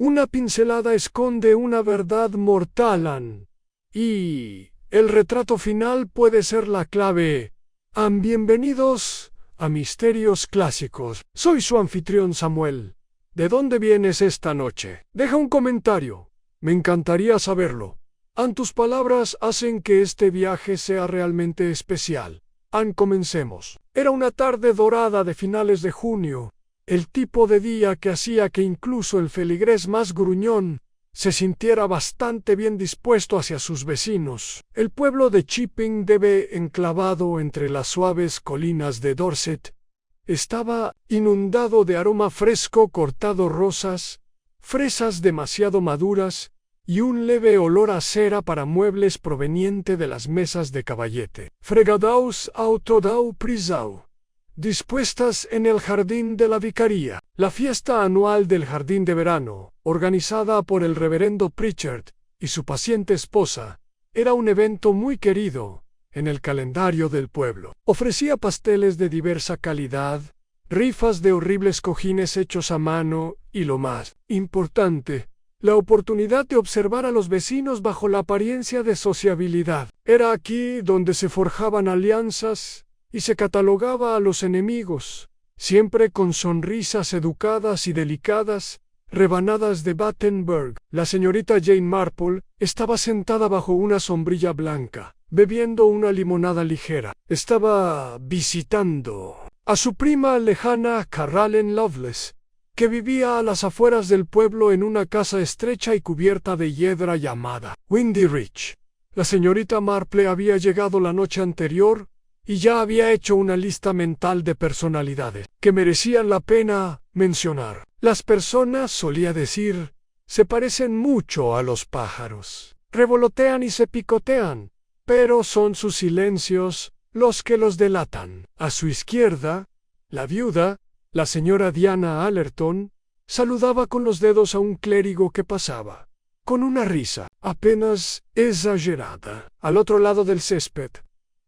Una pincelada esconde una verdad mortal, y el retrato final puede ser la clave. Bienvenidos a Misterios Clásicos. Soy su anfitrión Samuel. ¿De dónde vienes esta noche? Deja un comentario. Me encantaría saberlo. Tus palabras hacen que este viaje sea realmente especial. Comencemos. Era una tarde dorada de finales de junio, el tipo de día que hacía que incluso el feligrés más gruñón se sintiera bastante bien dispuesto hacia sus vecinos. El pueblo de Chipping Debe, enclavado entre las suaves colinas de Dorset, estaba inundado de aroma fresco cortado rosas, fresas demasiado maduras y un leve olor a cera para muebles proveniente de las mesas de caballete. Fregadaos autodau prisau, dispuestas en el jardín de la vicaría. La fiesta anual del jardín de verano, organizada por el reverendo Pritchard y su paciente esposa, era un evento muy querido en el calendario del pueblo. Ofrecía pasteles de diversa calidad, rifas de horribles cojines hechos a mano y, lo más importante, la oportunidad de observar a los vecinos bajo la apariencia de sociabilidad. Era aquí donde se forjaban alianzas y se catalogaba a los enemigos, siempre con sonrisas educadas y delicadas, rebanadas de Battenberg. La señorita Jane Marple estaba sentada bajo una sombrilla blanca, bebiendo una limonada ligera. Estaba visitando a su prima lejana Caroline Lovelace, que vivía a las afueras del pueblo en una casa estrecha y cubierta de hiedra llamada Windy Ridge. La señorita Marple había llegado la noche anterior y ya había hecho una lista mental de personalidades que merecían la pena mencionar. Las personas, solía decir, se parecen mucho a los pájaros. Revolotean y se picotean, pero son sus silencios los que los delatan. A su izquierda, la viuda, la señora Diana Allerton, saludaba con los dedos a un clérigo que pasaba, con una risa apenas exagerada. Al otro lado del césped,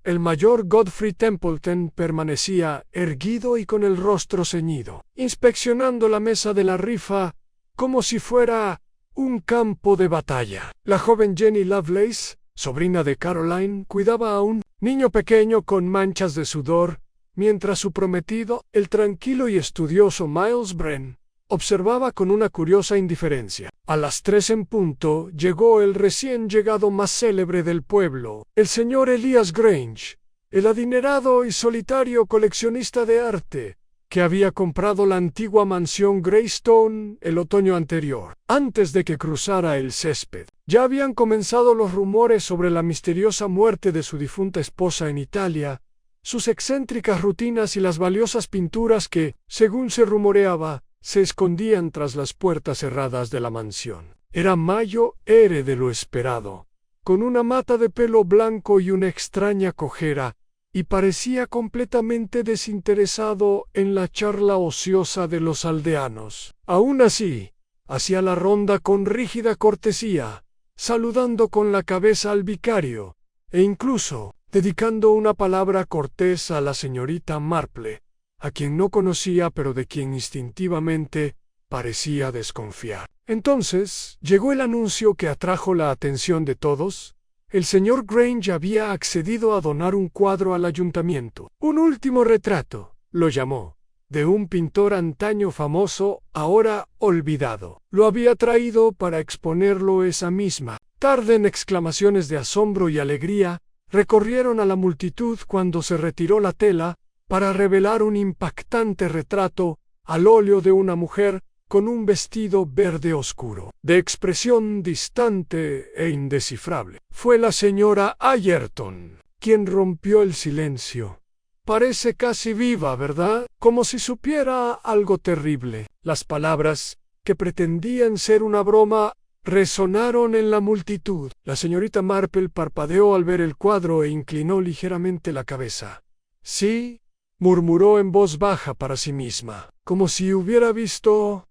el mayor Godfrey Templeton permanecía erguido y con el rostro ceñido, inspeccionando la mesa de la rifa como si fuera un campo de batalla. La joven Jenny Lovelace, sobrina de Caroline, cuidaba a un niño pequeño con manchas de sudor, mientras su prometido, el tranquilo y estudioso Miles Bren, observaba con una curiosa indiferencia. A las 3 en punto llegó el recién llegado más célebre del pueblo, el señor Elias Grange, el adinerado y solitario coleccionista de arte, que había comprado la antigua mansión Greystone el otoño anterior. Antes de que cruzara el césped, ya habían comenzado los rumores sobre la misteriosa muerte de su difunta esposa en Italia, sus excéntricas rutinas y las valiosas pinturas que, según se rumoreaba, se escondían tras las puertas cerradas de la mansión. Era mayo, ere de lo esperado, con una mata de pelo blanco y una extraña cojera, y parecía completamente desinteresado en la charla ociosa de los aldeanos. Aún así, hacía la ronda con rígida cortesía, saludando con la cabeza al vicario, e incluso dedicando una palabra cortés a la señorita Marple, a quien no conocía pero de quien instintivamente parecía desconfiar. Entonces llegó el anuncio que atrajo la atención de todos. El señor Grange había accedido a donar un cuadro al ayuntamiento. Un último retrato, lo llamó, de un pintor antaño famoso, ahora olvidado. Lo había traído para exponerlo esa misma tarde. En exclamaciones de asombro y alegría recorrieron a la multitud cuando se retiró la tela para revelar un impactante retrato al óleo de una mujer con un vestido verde oscuro, de expresión distante e indescifrable. Fue la señora Allerton quien rompió el silencio. Parece casi viva, ¿verdad? Como si supiera algo terrible. Las palabras, que pretendían ser una broma, resonaron en la multitud. La señorita Marple parpadeó al ver el cuadro e inclinó ligeramente la cabeza. Sí, murmuró en voz baja para sí misma, como si hubiera visto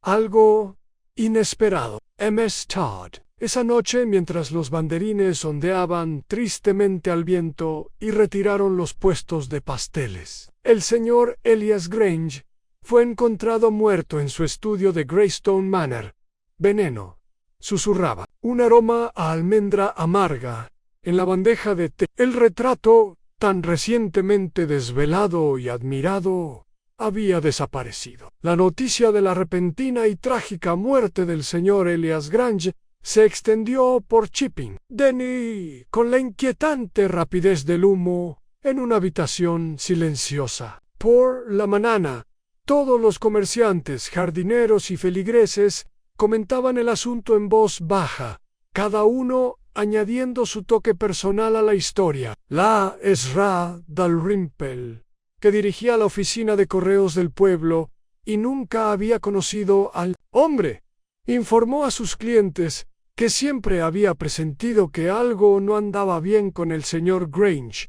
algo inesperado. M.S. Todd. Esa noche, mientras los banderines ondeaban tristemente al viento y retiraron los puestos de pasteles, el señor Elias Grange fue encontrado muerto en su estudio de Greystone Manor, veneno, susurraba. Un aroma a almendra amarga en la bandeja de té. El retrato, tan recientemente desvelado y admirado, había desaparecido. La noticia de la repentina y trágica muerte del señor Elias Grange se extendió por Chipping. Denny, con la inquietante rapidez del humo, en una habitación silenciosa. Por la mañana, todos los comerciantes, jardineros y feligreses comentaban el asunto en voz baja, cada uno añadiendo su toque personal a la historia. La Ezra Dalrymple, que dirigía la oficina de correos del pueblo y nunca había conocido al hombre, informó a sus clientes que siempre había presentido que algo no andaba bien con el señor Grange.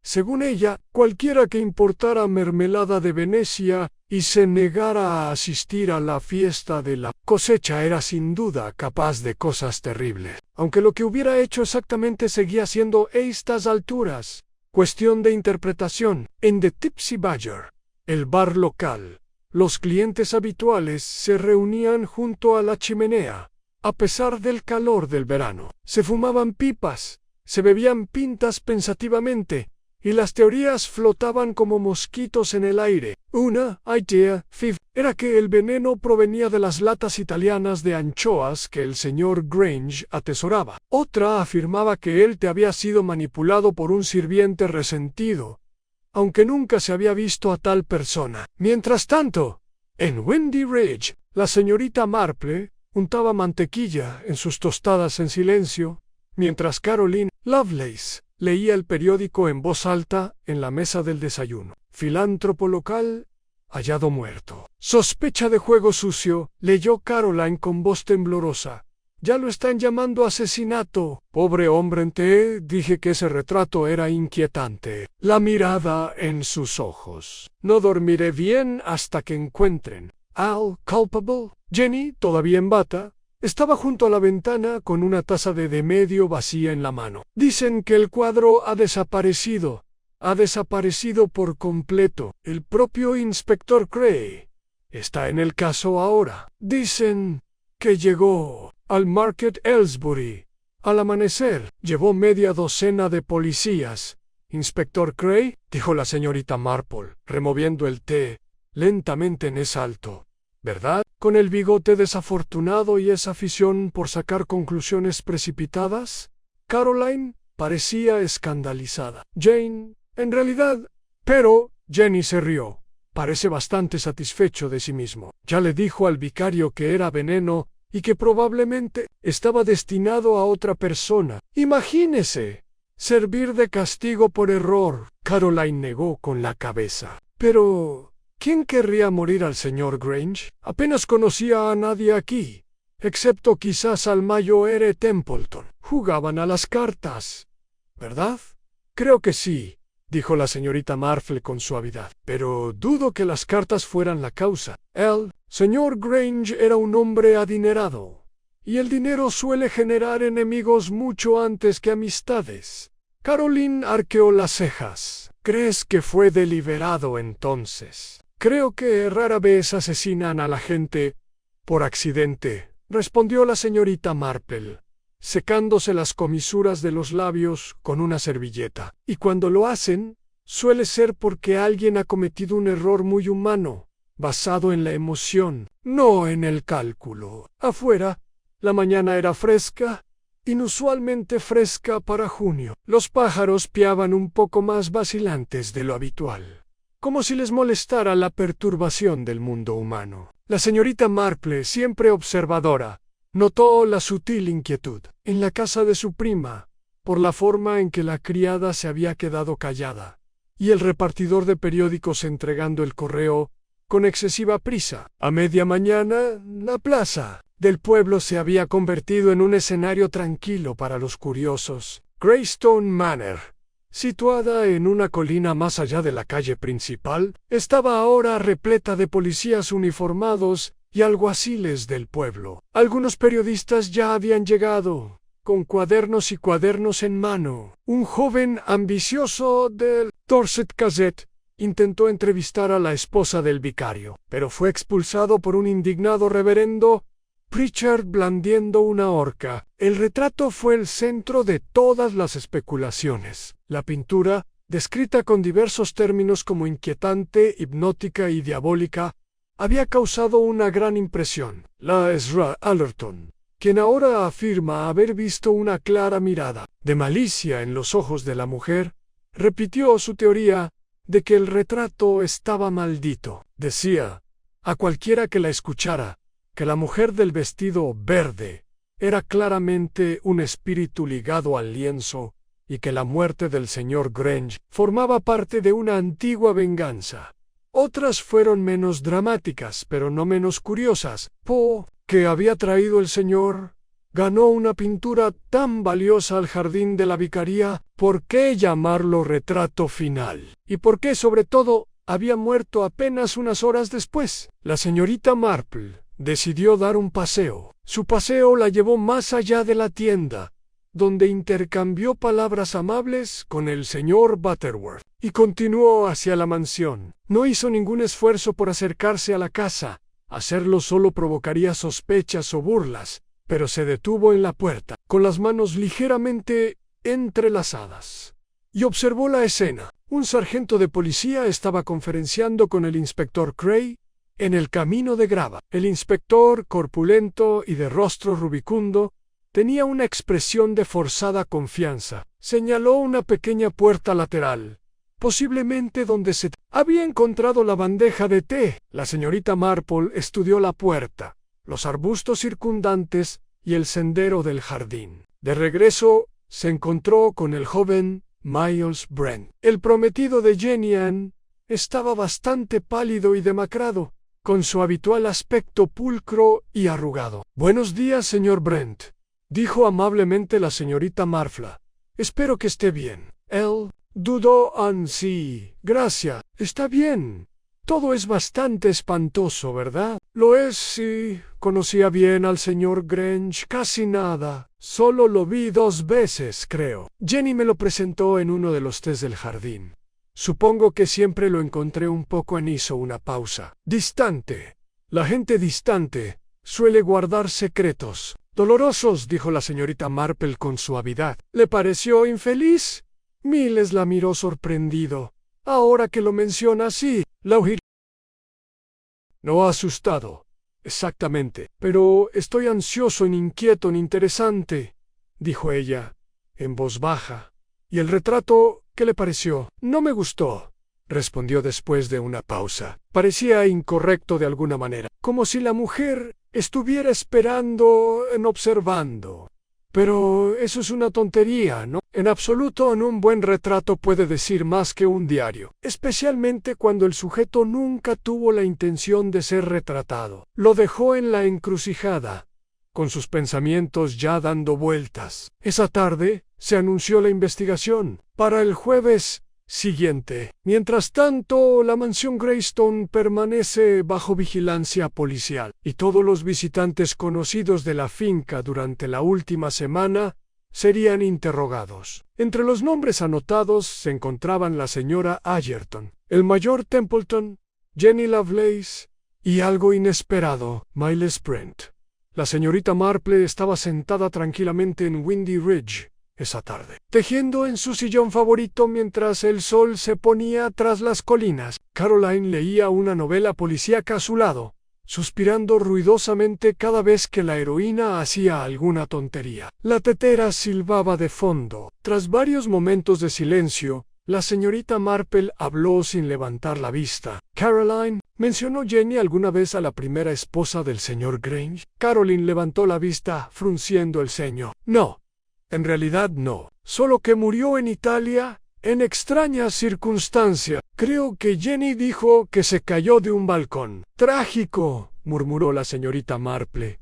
Según ella, cualquiera que importara mermelada de Venecia y se negara a asistir a la fiesta de la cosecha era sin duda capaz de cosas terribles, aunque lo que hubiera hecho exactamente seguía siendo a estas alturas cuestión de interpretación. En The Tipsy Badger, el bar local, los clientes habituales se reunían junto a la chimenea. A pesar del calor del verano, se fumaban pipas, se bebían pintas pensativamente, y las teorías flotaban como mosquitos en el aire. Una idea fifth era que el veneno provenía de las latas italianas de anchoas que el señor Grange atesoraba. Otra afirmaba que él te había sido manipulado por un sirviente resentido, aunque nunca se había visto a tal persona. Mientras tanto, en Windy Ridge, la señorita Marple untaba mantequilla en sus tostadas en silencio, mientras Caroline Lovelace leía el periódico en voz alta en la mesa del desayuno. Filántropo local, hallado muerto. Sospecha de juego sucio, leyó Caroline con voz temblorosa. Ya lo están llamando asesinato. Pobre hombre, te dije que ese retrato era inquietante. La mirada en sus ojos. No dormiré bien hasta que encuentren al culpable. Jenny, todavía en bata, estaba junto a la ventana con una taza de medio vacía en la mano. Dicen que el cuadro ha desaparecido. Ha desaparecido por completo. El propio inspector Cray está en el caso ahora. Dicen que llegó al Market Aylesbury al amanecer. Llevó media docena de policías. Inspector Cray, dijo la señorita Marple, removiendo el té lentamente en alto. ¿Verdad? Con el bigote desafortunado y esa afición por sacar conclusiones precipitadas. Caroline parecía escandalizada. Jane, en realidad, pero Jenny se rió. Parece bastante satisfecho de sí mismo. Ya le dijo al vicario que era veneno y que probablemente estaba destinado a otra persona. Imagínese, servir de castigo por error. Caroline negó con la cabeza. Pero ¿quién querría morir al señor Grange? Apenas conocía a nadie aquí, excepto quizás al mayor Templeton. Jugaban a las cartas, ¿verdad? Creo que sí, dijo la señorita Marple con suavidad, pero dudo que las cartas fueran la causa. El señor Grange era un hombre adinerado, y el dinero suele generar enemigos mucho antes que amistades. Caroline arqueó las cejas. ¿Crees que fue deliberado entonces? Creo que rara vez asesinan a la gente por accidente, respondió la señorita Marple, secándose las comisuras de los labios con una servilleta. Y cuando lo hacen, suele ser porque alguien ha cometido un error muy humano, basado en la emoción, no en el cálculo. Afuera, la mañana era fresca, inusualmente fresca para junio. Los pájaros piaban un poco más vacilantes de lo habitual, como si les molestara la perturbación del mundo humano. La señorita Marple, siempre observadora, notó la sutil inquietud en la casa de su prima, por la forma en que la criada se había quedado callada, y el repartidor de periódicos entregando el correo con excesiva prisa. A media mañana, la plaza del pueblo se había convertido en un escenario tranquilo para los curiosos. Greystone Manor, situada en una colina más allá de la calle principal, estaba ahora repleta de policías uniformados y alguaciles del pueblo. Algunos periodistas ya habían llegado, con cuadernos y cuadernos en mano. Un joven ambicioso del Dorset Gazette intentó entrevistar a la esposa del vicario, pero fue expulsado por un indignado reverendo Pritchard blandiendo una horca. El retrato fue el centro de todas las especulaciones. La pintura, descrita con diversos términos como inquietante, hipnótica y diabólica, había causado una gran impresión. La Ezra Allerton, quien ahora afirma haber visto una clara mirada de malicia en los ojos de la mujer, repitió su teoría de que el retrato estaba maldito. Decía, a cualquiera que la escuchara, que la mujer del vestido verde era claramente un espíritu ligado al lienzo y que la muerte del señor Grange formaba parte de una antigua venganza. Otras fueron menos dramáticas, pero no menos curiosas. Poe, que había traído el señor, ganó una pintura tan valiosa al jardín de la vicaría. ¿Por qué llamarlo retrato final? ¿Y por qué, sobre todo, había muerto apenas unas horas después? La señorita Marple decidió dar un paseo. Su paseo la llevó más allá de la tienda, donde intercambió palabras amables con el señor Butterworth, y continuó hacia la mansión. No hizo ningún esfuerzo por acercarse a la casa. Hacerlo solo provocaría sospechas o burlas, pero se detuvo en la puerta, con las manos ligeramente entrelazadas, y observó la escena. Un sargento de policía estaba conferenciando con el inspector Cray en el camino de grava. El inspector, corpulento y de rostro rubicundo, tenía una expresión de forzada confianza. Señaló una pequeña puerta lateral, posiblemente donde se había encontrado la bandeja de té. La señorita Marple estudió la puerta, los arbustos circundantes y el sendero del jardín. De regreso, se encontró con el joven Miles Brent. El prometido de Jenny Ann estaba bastante pálido y demacrado, con su habitual aspecto pulcro y arrugado. «Buenos días, señor Brent», dijo amablemente la señorita Marple. «Espero que esté bien». Él dudó. Sí, gracias. Está bien. Todo es bastante espantoso, ¿verdad? Lo es, sí. Conocía bien al señor Grange. Casi nada. Solo lo vi 2 veces, creo. Jenny me lo presentó en uno de los tés del jardín. Supongo que siempre lo encontré un poco en... Hizo una pausa. Distante. La gente distante suele guardar secretos dolorosos, dijo la señorita Marple con suavidad. ¿Le pareció infeliz? Miles la miró sorprendido. Ahora que lo menciona, sí. No asustado. Exactamente. Pero estoy ansioso, inquieto, interesante, dijo ella, en voz baja. ¿Y el retrato, qué le pareció? No me gustó, respondió después de una pausa. Parecía incorrecto de alguna manera, como si la mujer estuviera esperando, observando. Pero eso es una tontería, ¿no? En absoluto, en un buen retrato puede decir más que un diario, especialmente cuando el sujeto nunca tuvo la intención de ser retratado. Lo dejó en la encrucijada, con sus pensamientos ya dando vueltas. Esa tarde se anunció la investigación para el jueves siguiente. Mientras tanto, la mansión Greystone permanece bajo vigilancia policial, y todos los visitantes conocidos de la finca durante la última semana serían interrogados. Entre los nombres anotados se encontraban la señora Allerton, el mayor Templeton, Jenny Lovelace y, algo inesperado, Miles Brent. La señorita Marple estaba sentada tranquilamente en Windy Ridge esa tarde, tejiendo en su sillón favorito mientras el sol se ponía tras las colinas. Caroline leía una novela policíaca a su lado, suspirando ruidosamente cada vez que la heroína hacía alguna tontería. La tetera silbaba de fondo. Tras varios momentos de silencio, la señorita Marple habló sin levantar la vista. «Caroline, ¿mencionó Jenny alguna vez a la primera esposa del señor Grange?» Caroline levantó la vista, frunciendo el ceño. «No. En realidad no. Solo que murió en Italia, en extrañas circunstancias. Creo que Jenny dijo que se cayó de un balcón». «Trágico», murmuró la señorita Marple.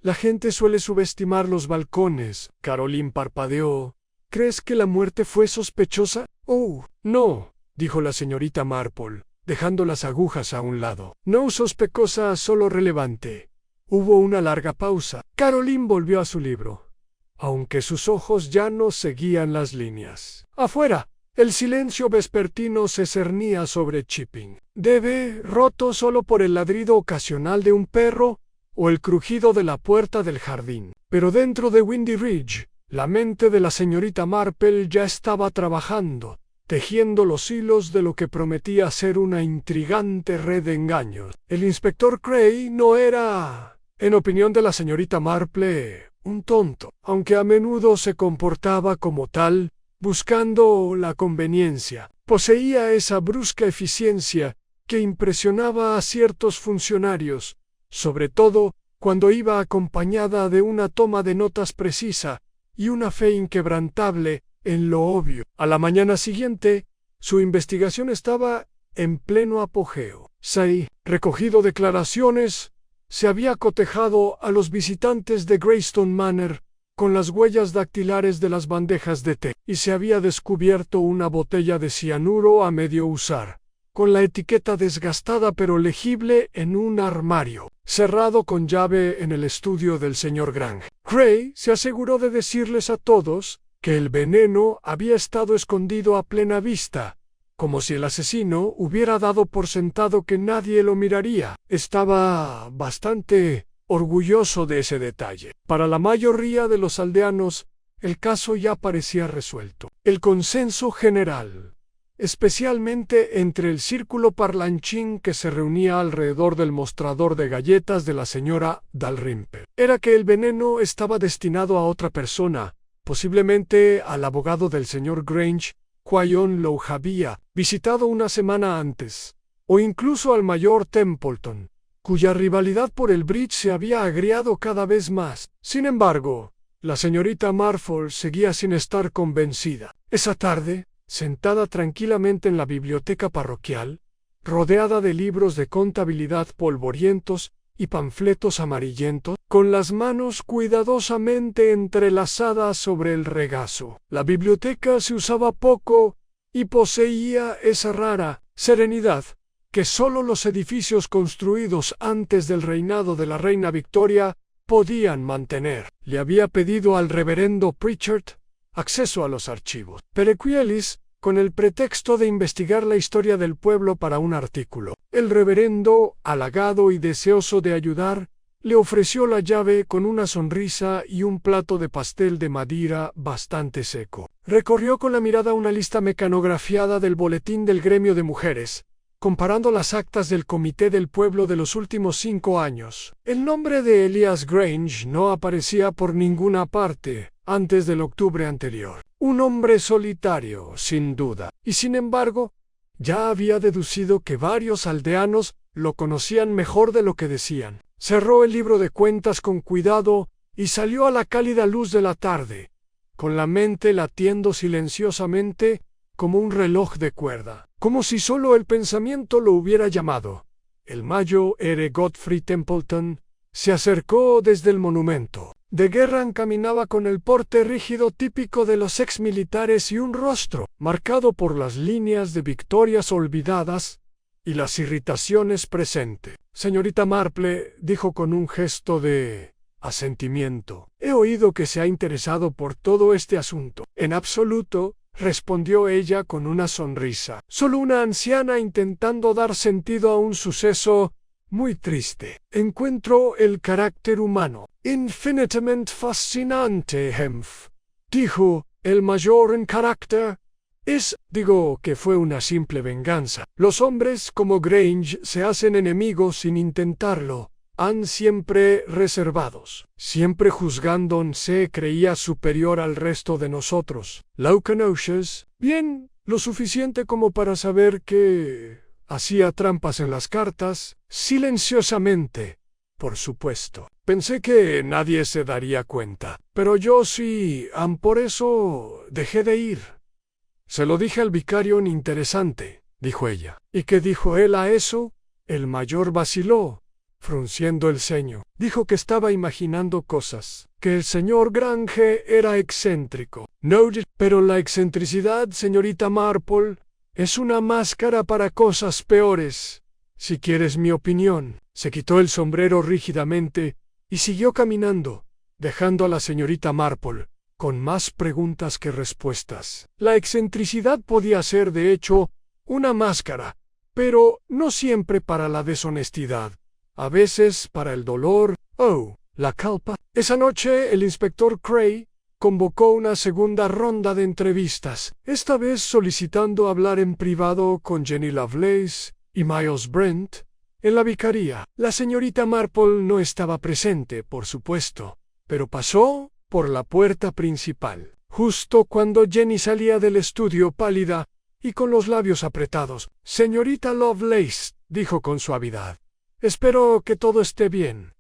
«La gente suele subestimar los balcones». Caroline parpadeó. «¿Crees que la muerte fue sospechosa?» «Oh, no», dijo la señorita Marple, dejando las agujas a un lado. «No sospechosa, solo relevante». Hubo una larga pausa. Caroline volvió a su libro, aunque sus ojos ya no seguían las líneas. Afuera, el silencio vespertino se cernía sobre Chipping. «Debe, roto solo por el ladrido ocasional de un perro», o el crujido de la puerta del jardín. Pero dentro de Windy Ridge, la mente de la señorita Marple ya estaba trabajando, tejiendo los hilos de lo que prometía ser una intrigante red de engaños. El inspector Cray no era, en opinión de la señorita Marple, un tonto, aunque a menudo se comportaba como tal, buscando la conveniencia. Poseía esa brusca eficiencia que impresionaba a ciertos funcionarios, sobre todo cuando iba acompañada de una toma de notas precisa y una fe inquebrantable en lo obvio. A la mañana siguiente, su investigación estaba en pleno apogeo. Say, recogido declaraciones, se había cotejado a los visitantes de Greystone Manor con las huellas dactilares de las bandejas de té, y se había descubierto una botella de cianuro a medio usar, con la etiqueta desgastada pero legible en un armario, cerrado con llave en el estudio del señor Grange. Cray se aseguró de decirles a todos que el veneno había estado escondido a plena vista, como si el asesino hubiera dado por sentado que nadie lo miraría. Estaba bastante orgulloso de ese detalle. Para la mayoría de los aldeanos, el caso ya parecía resuelto. El consenso general, especialmente entre el círculo parlanchín que se reunía alrededor del mostrador de galletas de la señora Dalrymple, era que el veneno estaba destinado a otra persona, posiblemente al abogado del señor Grange, Quyon lo había visitado una semana antes, o incluso al mayor Templeton, cuya rivalidad por el bridge se había agriado cada vez más. Sin embargo, la señorita Marple seguía sin estar convencida. Esa tarde, sentada tranquilamente en la biblioteca parroquial, rodeada de libros de contabilidad polvorientos y panfletos amarillentos, con las manos cuidadosamente entrelazadas sobre el regazo. La biblioteca se usaba poco y poseía esa rara serenidad que sólo los edificios construidos antes del reinado de la reina Victoria podían mantener. Le había pedido al reverendo Pritchard acceso a los archivos. Perequielis, con el pretexto de investigar la historia del pueblo para un artículo. El reverendo, halagado y deseoso de ayudar, le ofreció la llave con una sonrisa y un plato de pastel de Madeira bastante seco. Recorrió con la mirada una lista mecanografiada del boletín del gremio de mujeres, comparando las actas del comité del pueblo de los últimos 5 años. El nombre de Elias Grange no aparecía por ninguna parte antes del octubre anterior. Un hombre solitario, sin duda, y sin embargo, ya había deducido que varios aldeanos lo conocían mejor de lo que decían. Cerró el libro de cuentas con cuidado y salió a la cálida luz de la tarde, con la mente latiendo silenciosamente como un reloj de cuerda, como si solo el pensamiento lo hubiera llamado. El mayo R. Godfrey Templeton se acercó desde el monumento. De guerra caminaba con el porte rígido típico de los exmilitares y un rostro marcado por las líneas de victorias olvidadas y las irritaciones presentes. Señorita Marple, dijo con un gesto de asentimiento, he oído que se ha interesado por todo este asunto. En absoluto, respondió ella con una sonrisa. Solo una anciana intentando dar sentido a un suceso muy triste. Encuentro el carácter humano infinitamente fascinante, Hemph, dijo el mayor en carácter. Digo que fue una simple venganza. Los hombres como Grange se hacen enemigos sin intentarlo. Han siempre reservados, siempre juzgándose creía superior al resto de nosotros. Laucanoches, bien, lo suficiente como para saber que hacía trampas en las cartas, silenciosamente, por supuesto. Pensé que nadie se daría cuenta, pero yo sí, por eso dejé de ir. Se lo dije al vicario en interesante, dijo ella. ¿Y qué dijo él a eso? El mayor vaciló, frunciendo el ceño. Dijo que estaba imaginando cosas, que el señor Grange era excéntrico. No, pero la excentricidad, señorita Marple, es una máscara para cosas peores. Si quieres mi opinión. Se quitó el sombrero rígidamente y siguió caminando, dejando a la señorita Marple con más preguntas que respuestas. La excentricidad podía ser, de hecho, una máscara, pero no siempre para la deshonestidad. A veces para el dolor Oh, la calpa. Esa noche el inspector Cray convocó una segunda ronda de entrevistas, esta vez solicitando hablar en privado con Jenny Lovelace y Miles Brent en la vicaría. La señorita Marple no estaba presente, por supuesto, pero pasó por la puerta principal, justo cuando Jenny salía del estudio pálida y con los labios apretados. «Señorita Lovelace», dijo con suavidad, «espero que todo esté bien».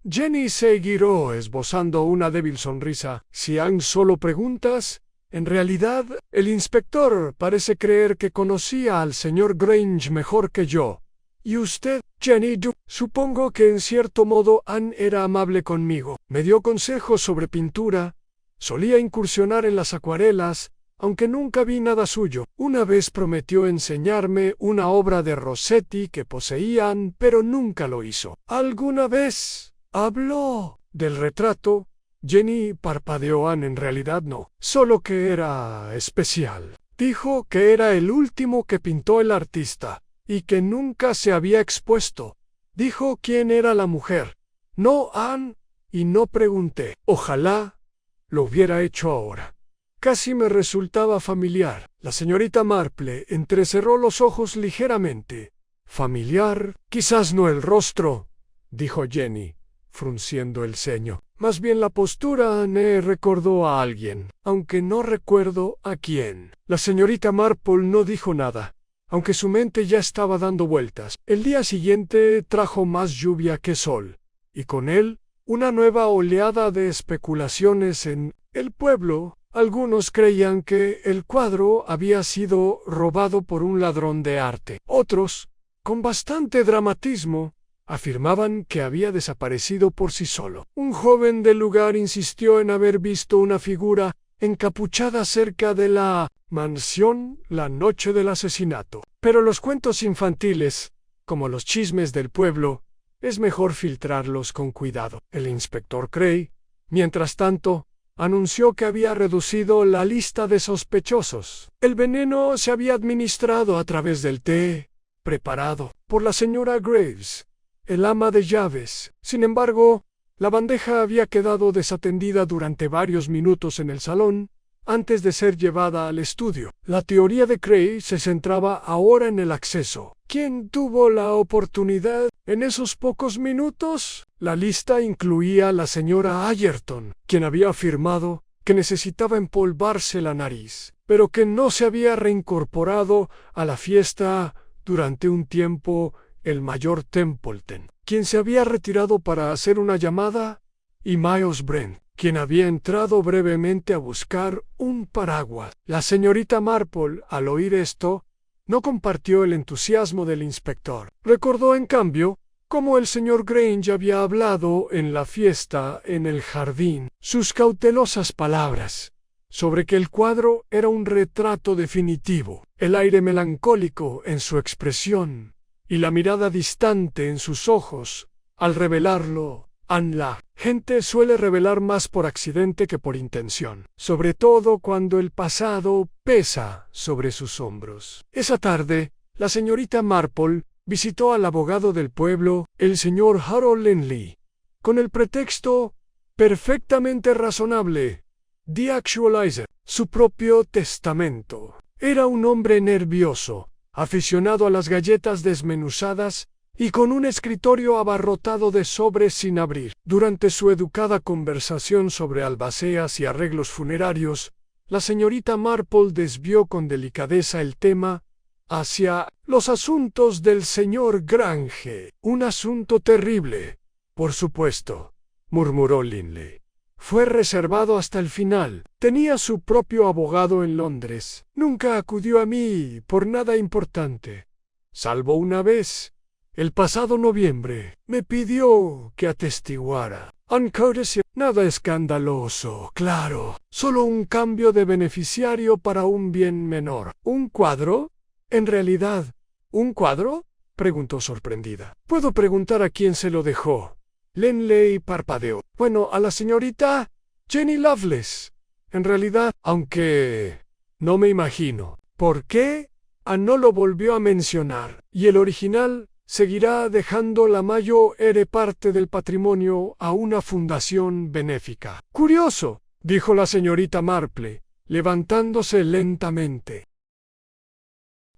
Jenny se giró esbozando una débil sonrisa. «Si han solo preguntas, en realidad el inspector parece creer que conocía al señor Grange mejor que yo. ¿Y usted, Jenny? Supongo que en cierto modo Anne era amable conmigo. Me dio consejos sobre pintura, solía incursionar en las acuarelas, aunque nunca vi nada suyo. Una vez prometió enseñarme una obra de Rossetti que poseía Anne, pero nunca lo hizo. ¿Alguna vez habló del retrato?» Jenny parpadeó. «Anne, en realidad no, solo que era especial. Dijo que era el último que pintó el artista y que nunca se había expuesto. Dijo quién era la mujer, no Anne, y no pregunté. Ojalá lo hubiera hecho ahora. Casi me resultaba familiar». La señorita Marple entrecerró los ojos ligeramente. «¿Familiar? Quizás no el rostro», dijo Jenny, frunciendo el ceño. «Más bien la postura me recordó a alguien, aunque no recuerdo a quién». La señorita Marple no dijo nada, aunque su mente ya estaba dando vueltas. El día siguiente trajo más lluvia que sol, y con él una nueva oleada de especulaciones en el pueblo. Algunos creían que el cuadro había sido robado por un ladrón de arte. Otros, con bastante dramatismo, afirmaban que había desaparecido por sí solo. Un joven del lugar insistió en haber visto una figura encapuchada cerca de la mansión la noche del asesinato. Pero los cuentos infantiles, como los chismes del pueblo, es mejor filtrarlos con cuidado. El inspector Cray, mientras tanto, anunció que había reducido la lista de sospechosos. El veneno se había administrado a través del té preparado por la señora Graves, el ama de llaves. Sin embargo, la bandeja había quedado desatendida durante varios minutos en el salón antes de ser llevada al estudio. La teoría de Cray se centraba ahora en el acceso. ¿Quién tuvo la oportunidad en esos pocos minutos? La lista incluía a la señora Ayerton, quien había afirmado que necesitaba empolvarse la nariz, pero que no se había reincorporado a la fiesta durante un tiempo. El mayor Templeton, quien se había retirado para hacer una llamada, y Miles Brent, quien había entrado brevemente a buscar un paraguas. La señorita Marple, al oír esto, no compartió el entusiasmo del inspector. Recordó, en cambio, cómo el señor Grange había hablado en la fiesta en el jardín, sus cautelosas palabras sobre que el cuadro era un retrato definitivo, el aire melancólico en su expresión y la mirada distante en sus ojos al revelarlo. La gente suele revelar más por accidente que por intención, sobre todo cuando el pasado pesa sobre sus hombros. Esa tarde, la señorita Marple visitó al abogado del pueblo, el señor Harold Linley, con el pretexto perfectamente razonable de actualizar su propio testamento. Era un hombre nervioso, aficionado a las galletas desmenuzadas y con un escritorio abarrotado de sobres sin abrir. Durante su educada conversación sobre albaceas y arreglos funerarios, la señorita Marple desvió con delicadeza el tema hacia los asuntos del señor Grange. «Un asunto terrible, por supuesto», murmuró Linley. «Fue reservado hasta el final. Tenía su propio abogado en Londres. Nunca acudió a mí por nada importante, salvo una vez. El pasado noviembre me pidió que atestiguara. Uncourtesy, nada escandaloso, claro. Solo un cambio de beneficiario para un bien menor». «¿Un cuadro? En realidad, ¿un cuadro?», preguntó sorprendida. «¿Puedo preguntar a quién se lo dejó?». Linley parpadeó. «Bueno, a la señorita Jenny Lovelace. En realidad, aunque no me imagino por qué no lo volvió a mencionar. Y el original seguirá dejando la mayor parte del patrimonio a una fundación benéfica. Curioso, dijo la señorita Marple, levantándose lentamente.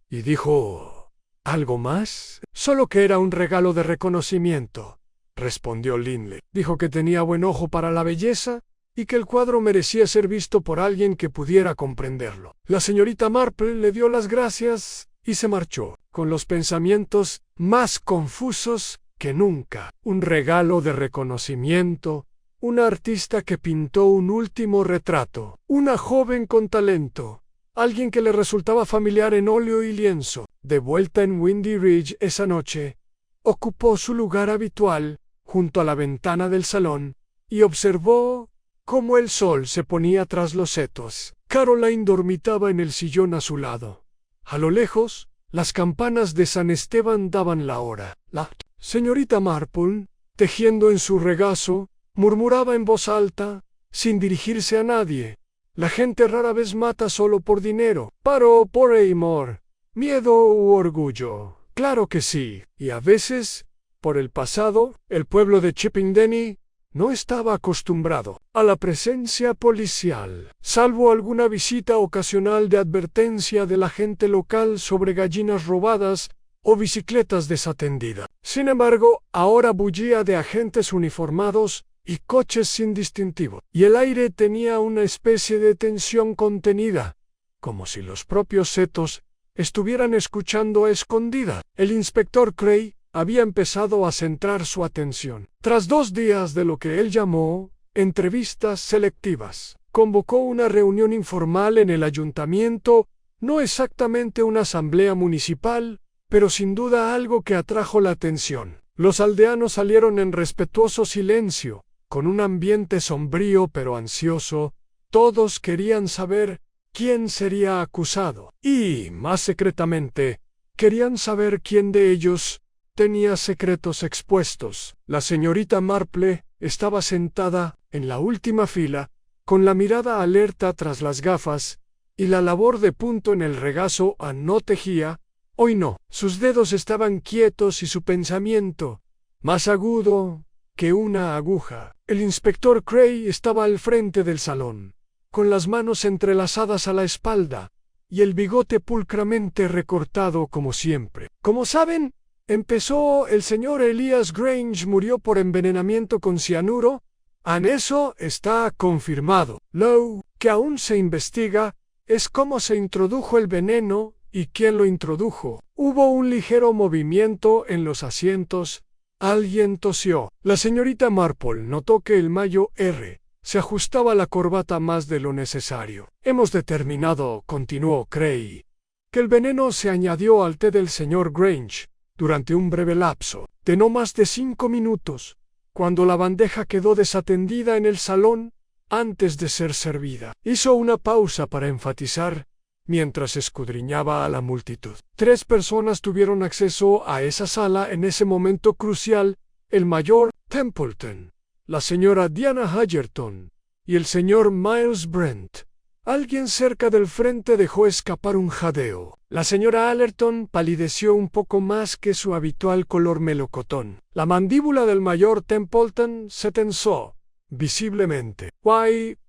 ¿Y dijo algo más? Solo que era un regalo de reconocimiento, respondió Linley. Dijo que tenía buen ojo para la belleza y que el cuadro merecía ser visto por alguien que pudiera comprenderlo. La señorita Marple le dio las gracias y se marchó, con los pensamientos más confusos que nunca. Un regalo de reconocimiento, un artista que pintó un último retrato, una joven con talento, alguien que le resultaba familiar en óleo y lienzo. De vuelta en Windy Ridge esa noche, ocupó su lugar habitual junto a la ventana del salón y observó cómo el sol se ponía tras los setos. Caroline dormitaba en el sillón a su lado. A lo lejos, las campanas de San Esteban daban la hora. La señorita Marple, tejiendo en su regazo, murmuraba en voz alta, sin dirigirse a nadie. La gente rara vez mata solo por dinero, paro por amor, miedo u orgullo. Claro que sí. Y a veces, por el pasado, el pueblo de Chippingdenny no estaba acostumbrado a la presencia policial, salvo alguna visita ocasional de advertencia de la gente local sobre gallinas robadas o bicicletas desatendidas. Sin embargo, ahora bullía de agentes uniformados y coches sin distintivo, y el aire tenía una especie de tensión contenida, como si los propios setos estuvieran escuchando a escondida. El inspector Cray había empezado a centrar su atención. Tras 2 días de lo que él llamó entrevistas selectivas, convocó una reunión informal en el ayuntamiento, no exactamente una asamblea municipal, pero sin duda algo que atrajo la atención. Los aldeanos salieron en respetuoso silencio, con un ambiente sombrío pero ansioso. Todos querían saber quién sería acusado, y, más secretamente, querían saber quién de ellos tenía secretos expuestos. La señorita Marple estaba sentada en la última fila, con la mirada alerta tras las gafas, y la labor de punto en el regazo no tejía. Hoy no. Sus dedos estaban quietos y su pensamiento, más agudo que una aguja. El inspector Cray estaba al frente del salón, con las manos entrelazadas a la espalda, y el bigote pulcramente recortado como siempre. Como saben, empezó, el señor Elias Grange murió por envenenamiento con cianuro. Eso está confirmado. Lo que aún se investiga es cómo se introdujo el veneno y quién lo introdujo. Hubo un ligero movimiento en los asientos. Alguien tosió. La señorita Marple notó que el mayo R se ajustaba la corbata más de lo necesario. Hemos determinado, continuó Cray, que el veneno se añadió al té del señor Grange durante un breve lapso de no más de 5 minutos, cuando la bandeja quedó desatendida en el salón antes de ser servida. Hizo una pausa para enfatizar, mientras escudriñaba a la multitud. 3 personas tuvieron acceso a esa sala en ese momento crucial: el mayor Templeton, la señora Diana Hagerton y el señor Miles Brent. Alguien cerca del frente dejó escapar un jadeo. La señora Allerton palideció un poco más que su habitual color melocotón. La mandíbula del mayor Templeton se tensó visiblemente.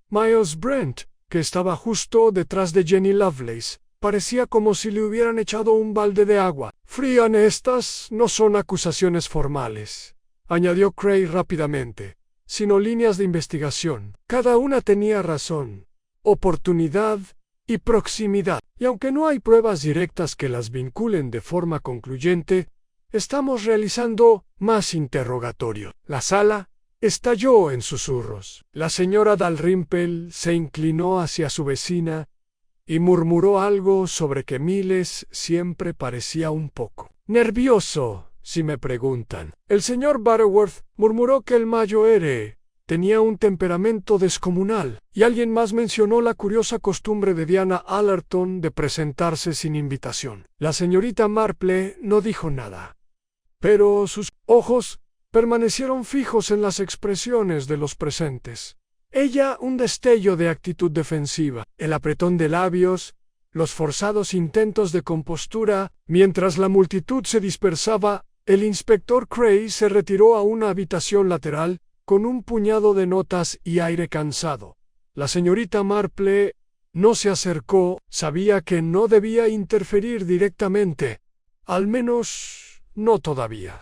Miles Brent, que estaba justo detrás de Jenny Lovelace, parecía como si le hubieran echado un balde de agua fría. Estas no son acusaciones formales, añadió Cray rápidamente, sino líneas de investigación. Cada una tenía razón, oportunidad y proximidad, y aunque no hay pruebas directas que las vinculen de forma concluyente, estamos realizando más interrogatorios. La sala estalló en susurros. La señora Dalrymple se inclinó hacia su vecina y murmuró algo sobre que Miles siempre parecía un poco nervioso, si me preguntan. El señor Butterworth murmuró que el mayo R tenía un temperamento descomunal, y alguien más mencionó la curiosa costumbre de Diana Allerton de presentarse sin invitación. La señorita Marple no dijo nada, pero sus ojos permanecieron fijos en las expresiones de los presentes. Ella un destello de actitud defensiva, el apretón de labios, los forzados intentos de compostura, mientras la multitud se dispersaba El inspector Cray se retiró a una habitación lateral con un puñado de notas y aire cansado. La señorita Marple no se acercó, sabía que no debía interferir directamente, al menos no todavía.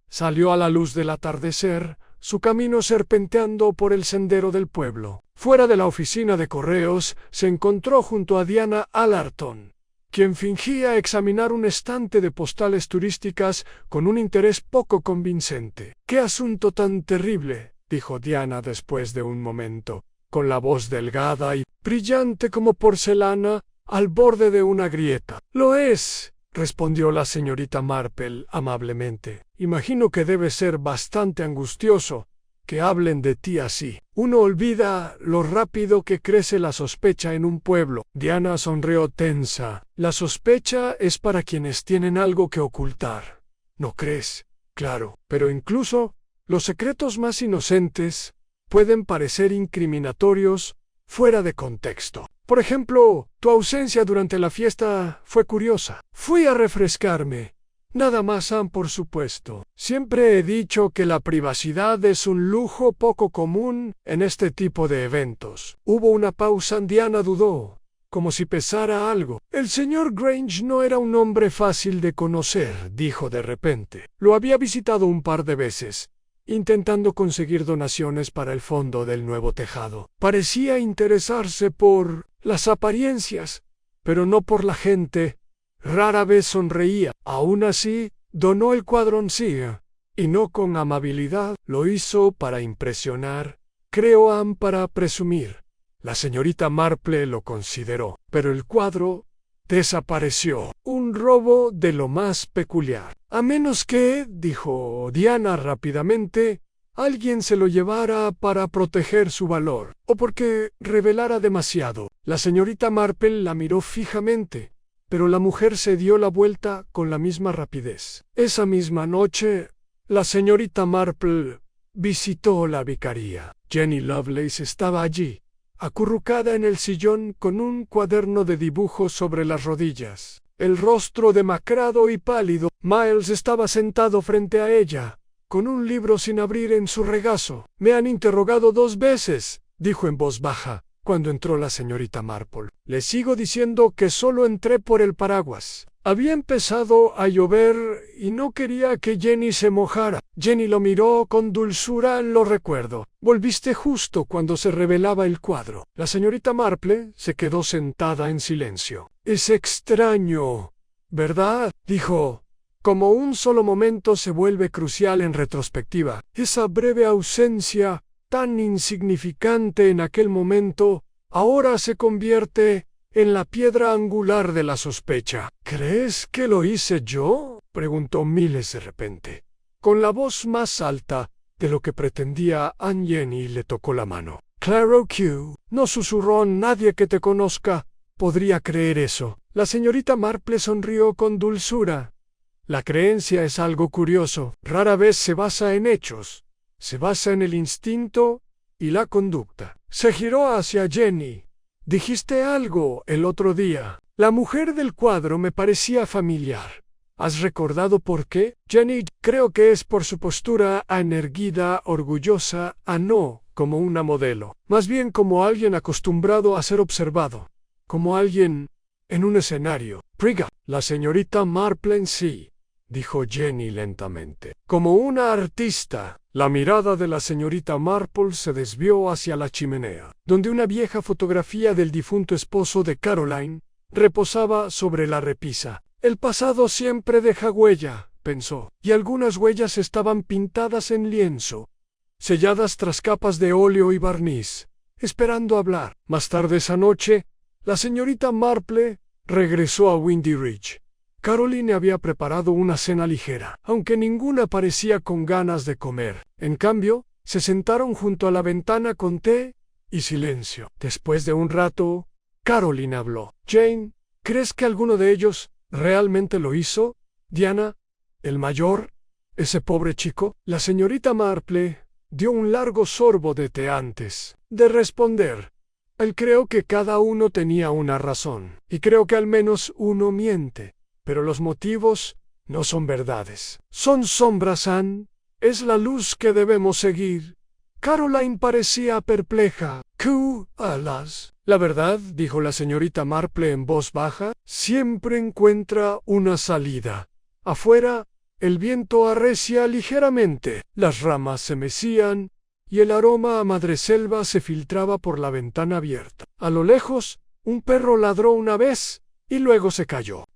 Salió a la luz del atardecer, su camino serpenteando por el sendero del pueblo. Fuera de la oficina de correos, se encontró junto a Diana Allerton, quien fingía examinar un estante de postales turísticas con un interés poco convincente. «¡Qué asunto tan terrible!», dijo Diana después de un momento, con la voz delgada y brillante como porcelana, al borde de una grieta. «Lo es», respondió la señorita Marple amablemente. «Imagino que debe ser bastante angustioso que hablen de ti así. Uno olvida lo rápido que crece la sospecha en un pueblo». Diana sonrió tensa. «La sospecha es para quienes tienen algo que ocultar. ¿No crees? Claro. Pero incluso los secretos más inocentes pueden parecer incriminatorios fuera de contexto. Por ejemplo, tu ausencia durante la fiesta fue curiosa. Fui a refrescarme. Nada más, por supuesto. Siempre he dicho que la privacidad es un lujo poco común en este tipo de eventos». Hubo una pausa. Diana dudó, como si pesara algo. «El señor Grange no era un hombre fácil de conocer», dijo de repente. «Lo había visitado un par de veces, intentando conseguir donaciones para el fondo del nuevo tejado. Parecía interesarse por las apariencias, pero no por la gente. Rara vez sonreía. Aún así, donó el cuadro en sí, y no con amabilidad. Lo hizo para impresionar, creo, para presumir». La señorita Marple lo consideró, pero el cuadro desapareció. «Un robo de lo más peculiar. A menos que», dijo Diana rápidamente, «alguien se lo llevara para proteger su valor, o porque revelara demasiado». La señorita Marple la miró fijamente, pero la mujer se dio la vuelta con la misma rapidez. Esa misma noche, la señorita Marple visitó la vicaría. Jenny Lovelace estaba allí, acurrucada en el sillón con un cuaderno de dibujos sobre las rodillas, el rostro demacrado y pálido. Miles estaba sentado frente a ella, con un libro sin abrir en su regazo. «Me han interrogado 2 veces», dijo en voz baja, cuando entró la señorita Marple. «Le sigo diciendo que solo entré por el paraguas. Había empezado a llover y no quería que Jenny se mojara». Jenny lo miró con dulzura. «Lo recuerdo. Volviste justo cuando se revelaba el cuadro». La señorita Marple se quedó sentada en silencio. «Es extraño, ¿verdad?», dijo. «Como un solo momento se vuelve crucial en retrospectiva. Esa breve ausencia, tan insignificante en aquel momento, ahora se convierte en la piedra angular de la sospecha». «¿Crees que lo hice yo?», preguntó Miles de repente. Con la voz más alta de lo que pretendía, Jenny le tocó la mano. «Claro que no», susurró. «Nadie que te conozca podría creer eso». La señorita Marple sonrió con dulzura. «La creencia es algo curioso. Rara vez se basa en hechos. Se basa en el instinto y la conducta». Se giró hacia Jenny. «Dijiste algo el otro día. La mujer del cuadro me parecía familiar. ¿Has recordado por qué?» «Jenny, creo que es por su postura erguida, orgullosa, no como una modelo. Más bien como alguien acostumbrado a ser observado. Como alguien en un escenario». «Priga». «La señorita Marple sí», dijo Jenny lentamente. «Como una artista». La mirada de la señorita Marple se desvió hacia la chimenea, donde una vieja fotografía del difunto esposo de Caroline reposaba sobre la repisa. «El pasado siempre deja huella», pensó, y algunas huellas estaban pintadas en lienzo, selladas tras capas de óleo y barniz, esperando hablar. Más tarde esa noche, la señorita Marple regresó a Windy Ridge. Caroline había preparado una cena ligera, aunque ninguna parecía con ganas de comer. En cambio, se sentaron junto a la ventana con té y silencio. Después de un rato, Caroline habló. «Jane, ¿crees que alguno de ellos realmente lo hizo? Diana, el mayor, ese pobre chico». La señorita Marple dio un largo sorbo de té antes de responder. «Creo que cada uno tenía una razón, y creo que al menos uno miente. Pero los motivos No son verdades. Son sombras, Anne. Es la luz que debemos seguir. Caroline parecía perpleja. Alas. La verdad, dijo la señorita Marple en voz baja, siempre encuentra una salida. Afuera, el viento arrecia ligeramente, las ramas se mecían, y el aroma a madreselva se filtraba por la ventana abierta. A lo lejos, un perro ladró una vez, y luego se calló.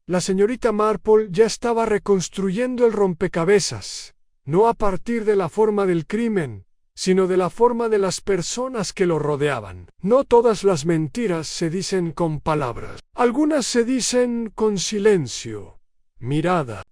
La señorita Marple ya estaba reconstruyendo el rompecabezas, no a partir de la forma del crimen, sino de la forma de las personas que lo rodeaban. No todas las mentiras se dicen con palabras. Algunas se dicen con silencio, mirada,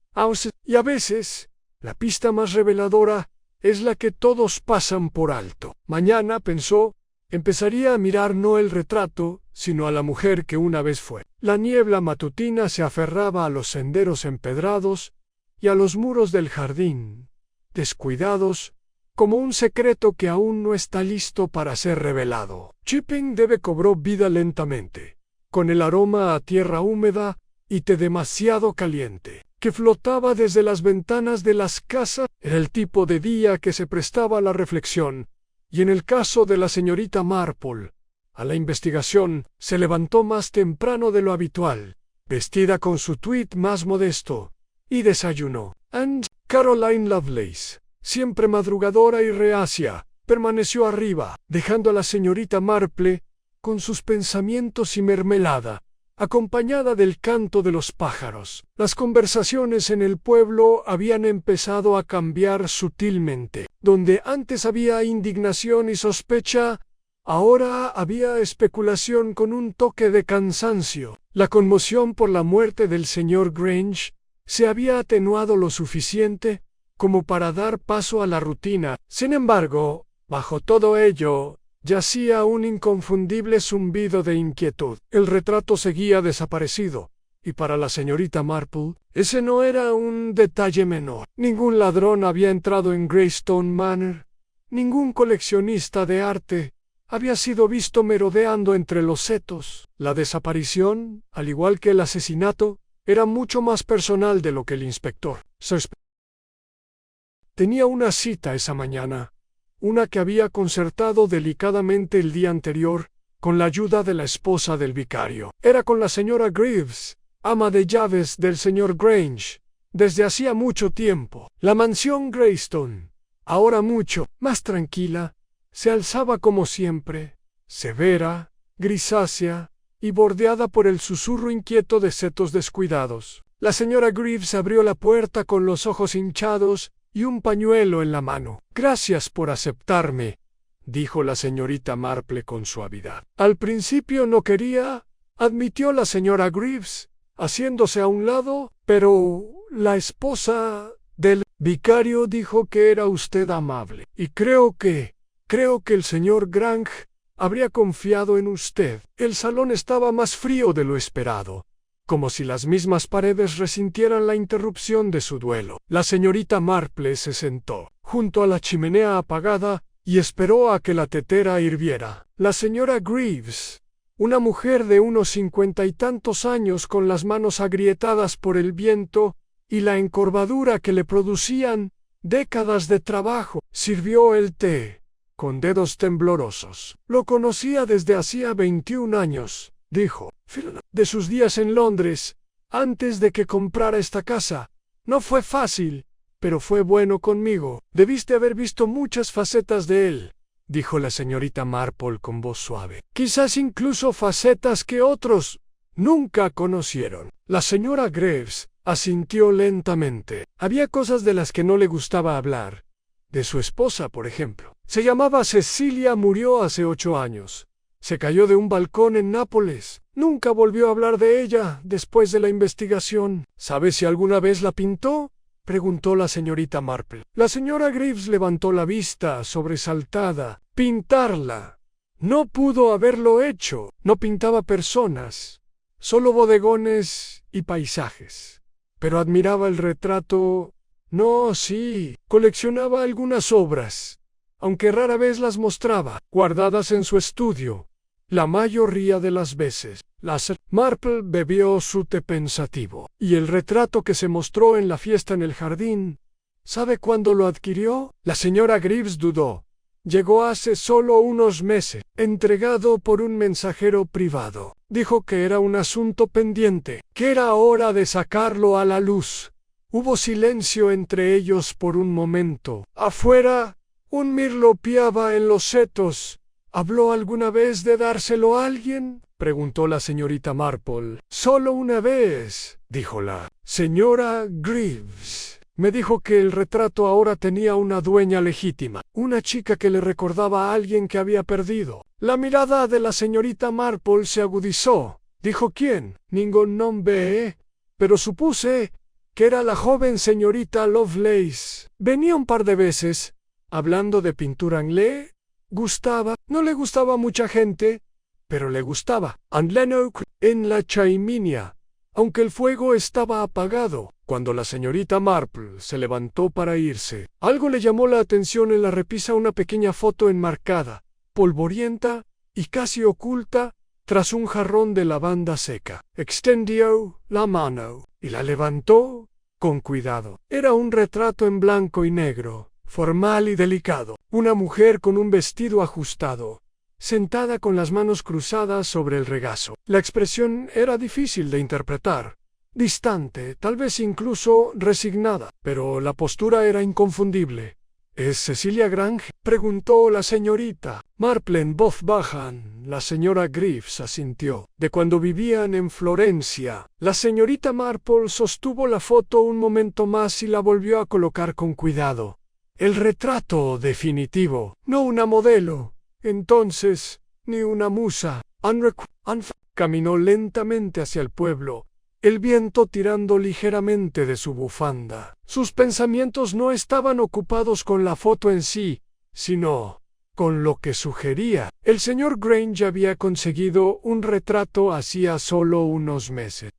y a veces, la pista más reveladora es la que todos pasan por alto. Mañana, pensó, empezaría a mirar no el retrato, sino a la mujer que una vez fue. La niebla matutina se aferraba a los senderos empedrados y a los muros del jardín, descuidados, como un secreto que aún no está listo para ser revelado. Chipping Debe cobró vida lentamente, con el aroma a tierra húmeda y té demasiado caliente, que flotaba desde las ventanas de las casas. Era el tipo de día que se prestaba a la reflexión, y en el caso de la señorita Marple, a la investigación, se levantó más temprano de lo habitual, vestida con su tuit más modesto, y desayunó. Caroline Lovelace, siempre madrugadora y reacia, permaneció arriba, dejando a la señorita Marple con sus pensamientos y mermelada, acompañada del canto de los pájaros. Las conversaciones en el pueblo habían empezado a cambiar sutilmente. Donde antes había indignación y sospecha, ahora había especulación con un toque de cansancio. La conmoción por la muerte del señor Grange se había atenuado lo suficiente como para dar paso a la rutina. Sin embargo, bajo todo ello, yacía un inconfundible zumbido de inquietud. El retrato seguía desaparecido, y para la señorita Marple, ese no era un detalle menor. Ningún ladrón había entrado en Greystone Manor, ningún coleccionista de arte había sido visto merodeando entre los setos. La desaparición, al igual que el asesinato, era mucho más personal de lo que el inspector tenía una cita esa mañana, una que había concertado delicadamente el día anterior, con la ayuda de la esposa del vicario. Era con la señora Greaves, ama de llaves del señor Grange, desde hacía mucho tiempo. La mansión Greystone, ahora mucho más tranquila, se alzaba como siempre, severa, grisácea y bordeada por el susurro inquieto de setos descuidados. La señora Greaves abrió la puerta con los ojos hinchados y un pañuelo en la mano. «Gracias por aceptarme», dijo la señorita Marple con suavidad. «Al principio no quería», admitió la señora Greaves, haciéndose a un lado, «pero la esposa del vicario dijo que era usted amable, y creo que el señor Grange habría confiado en usted». El salón estaba más frío de lo esperado, como si las mismas paredes resintieran la interrupción de su duelo. La señorita Marple se sentó junto a la chimenea apagada y esperó a que la tetera hirviera. La señora Greaves, una mujer de unos 50 y tantos años con las manos agrietadas por el viento y la encorvadura que le producían décadas de trabajo, sirvió el té con dedos temblorosos. «Lo conocía desde hacía 21 años», dijo, «de sus días en Londres, antes de que comprara esta casa. No fue fácil, pero fue bueno conmigo». «Debiste haber visto muchas facetas de él», dijo la señorita Marple con voz suave. «Quizás incluso facetas que otros nunca conocieron». La señora Greaves asintió lentamente. Había cosas de las que no le gustaba hablar. De su esposa, por ejemplo. Se llamaba Cecilia, murió hace 8 años. Se cayó de un balcón en Nápoles. Nunca volvió a hablar de ella después de la investigación. ¿Sabe si alguna vez la pintó?, preguntó la señorita Marple. La señora Greaves levantó la vista, sobresaltada. «Pintarla. No pudo haberlo hecho. No pintaba personas, solo bodegones y paisajes. Pero admiraba el retrato. No, sí, coleccionaba algunas obras, aunque rara vez las mostraba, guardadas en su estudio, La mayoría de las veces, Marple bebió su té pensativo. Y el retrato que se mostró en la fiesta en el jardín, ¿sabe cuándo lo adquirió? La señora Greaves dudó. Llegó hace solo unos meses, entregado por un mensajero privado. Dijo que era un asunto pendiente, que era hora de sacarlo a la luz. Hubo silencio entre ellos por un momento. Afuera, un mirlo piaba en los setos. ¿Habló alguna vez de dárselo a alguien?, preguntó la señorita Marple. Solo una vez, dijo la señora Greaves. Me dijo que el retrato ahora tenía una dueña legítima, una chica que le recordaba a alguien que había perdido. La mirada de la señorita Marple se agudizó. Dijo quién, ningún nombre, pero supuse que era la joven señorita Lovelace. Venía un par de veces, hablando de pintura anglés. Gustaba, no le gustaba a mucha gente, pero le gustaba. En la chimenea, aunque el fuego estaba apagado. Cuando la señorita Marple se levantó para irse, algo le llamó la atención en la repisa, una pequeña foto enmarcada, polvorienta y casi oculta, tras un jarrón de lavanda seca. Extendió la mano y la levantó con cuidado. Era un retrato en blanco y negro, formal y delicado. Una mujer con un vestido ajustado, sentada con las manos cruzadas sobre el regazo. La expresión era difícil de interpretar. Distante, tal vez incluso resignada, pero la postura era inconfundible. ¿Es Cecilia Grange?, preguntó la señorita Marple en voz baja. La señora Greaves asintió. De cuando vivían en Florencia. La señorita Marple sostuvo la foto un momento más y la volvió a colocar con cuidado. El retrato definitivo, no una modelo, entonces, ni una musa. Caminó lentamente hacia el pueblo, el viento tirando ligeramente de su bufanda. Sus pensamientos no estaban ocupados con la foto en sí, sino con lo que sugería. El señor Grange había conseguido un retrato hacía solo unos meses.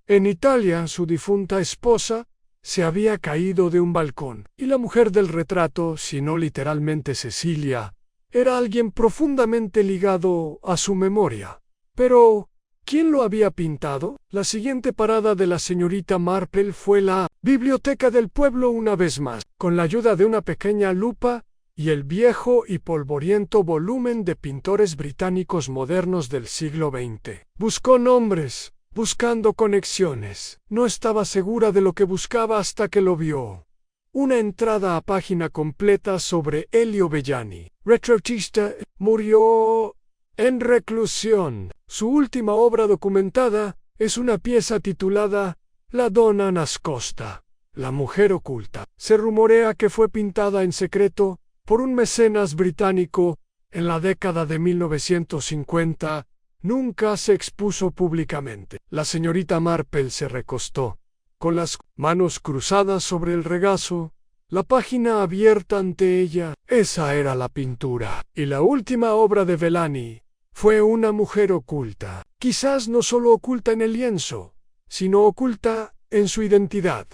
En Italia, su difunta esposa se había caído de un balcón, y la mujer del retrato, si no literalmente Cecilia, era alguien profundamente ligado a su memoria. Pero ¿quién lo había pintado? La siguiente parada de la señorita Marple fue la biblioteca del pueblo una vez más, con la ayuda de una pequeña lupa y el viejo y polvoriento volumen de pintores británicos modernos del siglo XX. Buscó nombres, buscando conexiones. No estaba segura de lo que buscaba hasta que lo vio. Una entrada a página completa sobre Elio Bellani, retratista, murió en reclusión. Su última obra documentada es una pieza titulada La donna nascosta, la mujer oculta. Se rumorea que fue pintada en secreto por un mecenas británico en la década de 1950. Nunca se expuso públicamente. La señorita Marple se recostó, con las manos cruzadas sobre el regazo, la página abierta ante ella. Esa era la pintura. Y la última obra de Bellani fue una mujer oculta. Quizás no solo oculta en el lienzo, sino oculta en su identidad.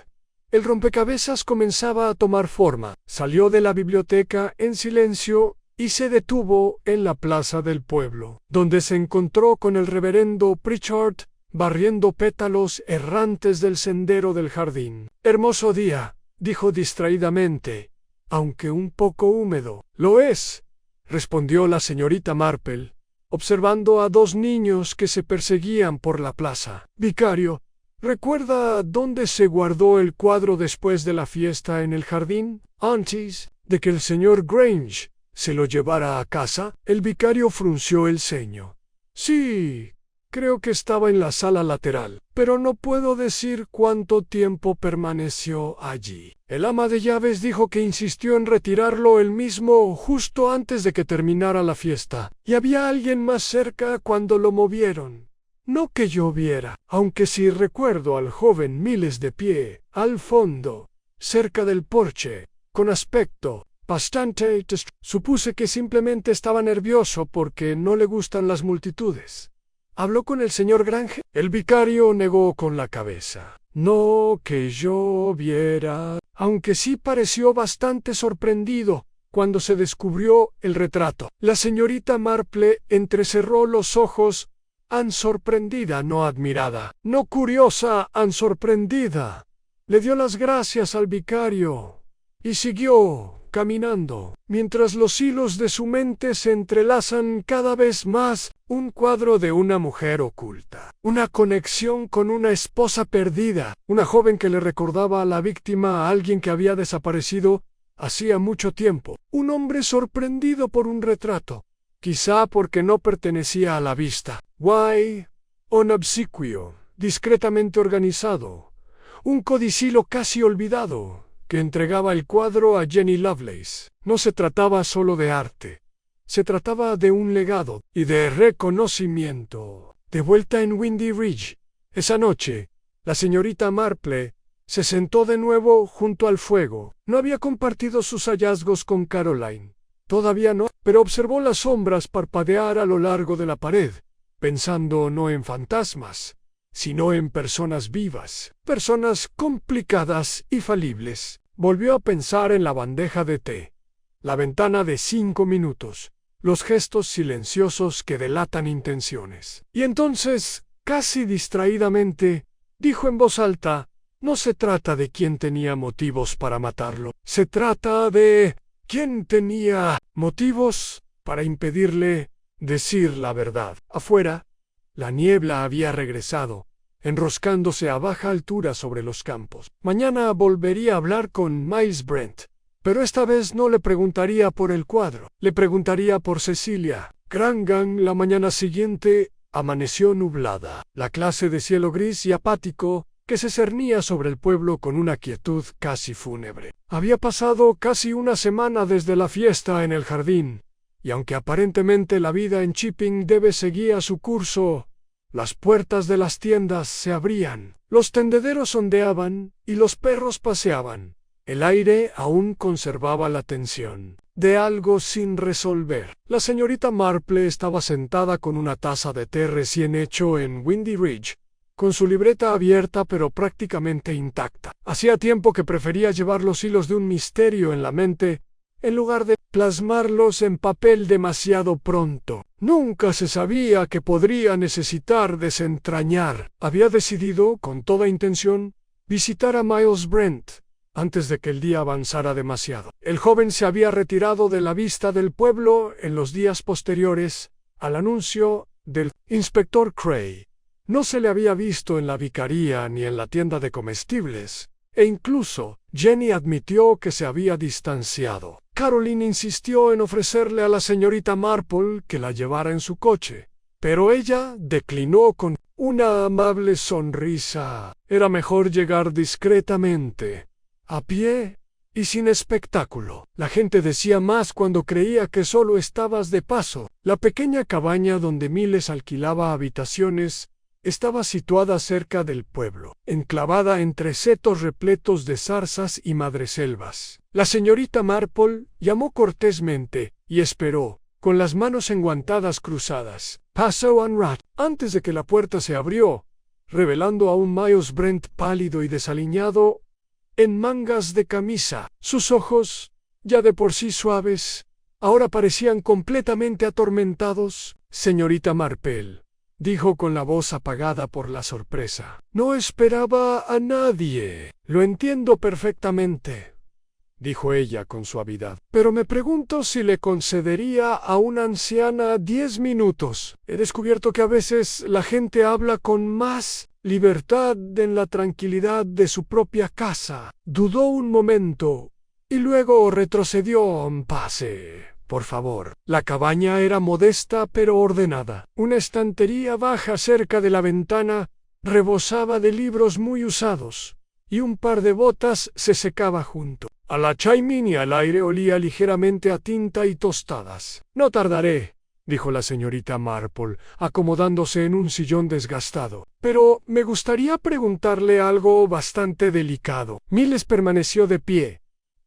El rompecabezas comenzaba a tomar forma. Salió de la biblioteca en silencio y se detuvo en la plaza del pueblo, donde se encontró con el reverendo Pritchard, barriendo pétalos errantes del sendero del jardín. «Hermoso día», dijo distraídamente, aunque un poco húmedo. «Lo es», respondió la señorita Marple, observando a dos niños que se perseguían por la plaza. «Vicario, ¿recuerda dónde se guardó el cuadro después de la fiesta en el jardín, antes de que el señor Grange se lo llevara a casa?» El vicario frunció el ceño. «Sí, creo que estaba en la sala lateral, pero no puedo decir cuánto tiempo permaneció allí. El ama de llaves dijo que insistió en retirarlo él mismo justo antes de que terminara la fiesta, y había alguien más cerca cuando lo movieron. No que yo viera, aunque sí recuerdo al joven Miles de pie, al fondo, cerca del porche, con aspecto bastante supuse que simplemente estaba nervioso porque no le gustan las multitudes. ¿Habló con el señor Grange?» El vicario negó con la cabeza. «No que yo viera, aunque sí pareció bastante sorprendido cuando se descubrió el retrato. La señorita Marple entrecerró los ojos, sorprendida, no admirada, no curiosa, sorprendida. Le dio las gracias al vicario y siguió caminando, mientras los hilos de su mente se entrelazan cada vez más. Un cuadro de una mujer oculta, una conexión con una esposa perdida, una joven que le recordaba a la víctima a alguien que había desaparecido hacía mucho tiempo, un hombre sorprendido por un retrato, quizá porque no pertenecía a la vista. Guay, un obsequio discretamente organizado, un codicilo casi olvidado que entregaba el cuadro a Jenny Lovelace. No se trataba solo de arte, se trataba de un legado y de reconocimiento. De vuelta en Windy Ridge, esa noche, la señorita Marple se sentó de nuevo junto al fuego. No había compartido sus hallazgos con Caroline, todavía no, pero observó las sombras parpadear a lo largo de la pared, pensando no en fantasmas, sino en personas vivas, personas complicadas y falibles. Volvió a pensar en la bandeja de té, la ventana de 5 minutos, los gestos silenciosos que delatan intenciones. Y entonces, casi distraídamente, dijo en voz alta: no se trata de quién tenía motivos para matarlo, se trata de quién tenía motivos para impedirle decir la verdad. Afuera, la niebla había regresado, enroscándose a baja altura sobre los campos. Mañana volvería a hablar con Miles Brent, pero esta vez no le preguntaría por el cuadro, le preguntaría por Cecilia. Grangan, la mañana siguiente, amaneció nublada, la clase de cielo gris y apático que se cernía sobre el pueblo con una quietud casi fúnebre. Había pasado casi una semana desde la fiesta en el jardín, y aunque aparentemente la vida en Chipping debe seguir su curso, las puertas de las tiendas se abrían, los tendederos ondeaban y los perros paseaban. El aire aún conservaba la tensión de algo sin resolver. La señorita Marple estaba sentada con una taza de té recién hecho en Windy Ridge, con su libreta abierta pero prácticamente intacta. Hacía tiempo que prefería llevar los hilos de un misterio en la mente en lugar de plasmarlos en papel demasiado pronto. Nunca se sabía que podría necesitar desentrañar. Había decidido, con toda intención, visitar a Miles Brent antes de que el día avanzara demasiado. El joven se había retirado de la vista del pueblo en los días posteriores al anuncio del inspector Cray. No se le había visto en la vicaría ni en la tienda de comestibles, e incluso Jenny admitió que se había distanciado. Caroline insistió en ofrecerle a la señorita Marple que la llevara en su coche, pero ella declinó con una amable sonrisa. Era mejor llegar discretamente, a pie y sin espectáculo. La gente decía más cuando creía que solo estabas de paso. La pequeña cabaña donde Miles alquilaba habitaciones estaba situada cerca del pueblo, enclavada entre setos repletos de zarzas y madreselvas. La señorita Marple llamó cortésmente y esperó, con las manos enguantadas cruzadas. Pasó un rato antes de que la puerta se abrió, revelando a un Miles Brent pálido y desaliñado, en mangas de camisa. Sus ojos, ya de por sí suaves, ahora parecían completamente atormentados. Señorita Marple, dijo con la voz apagada por la sorpresa. No esperaba a nadie. Lo entiendo perfectamente, dijo ella con suavidad. Pero me pregunto si le concedería a una anciana 10 minutos. He descubierto que a veces la gente habla con más libertad en la tranquilidad de su propia casa. Dudó un momento y luego retrocedió. Pase, por favor. La cabaña era modesta pero ordenada. Una estantería baja cerca de la ventana rebosaba de libros muy usados, y un par de botas se secaba junto. A la chimenea el aire olía ligeramente a tinta y tostadas. No tardaré, dijo la señorita Marple, acomodándose en un sillón desgastado. Pero me gustaría preguntarle algo bastante delicado. Miles permaneció de pie,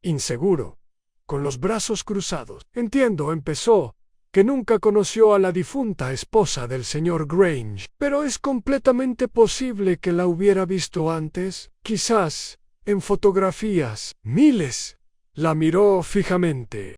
inseguro, con los brazos cruzados. Entiendo, empezó, que nunca conoció a la difunta esposa del señor Grange, pero es completamente posible que la hubiera visto antes, quizás en fotografías. Miles la miró fijamente.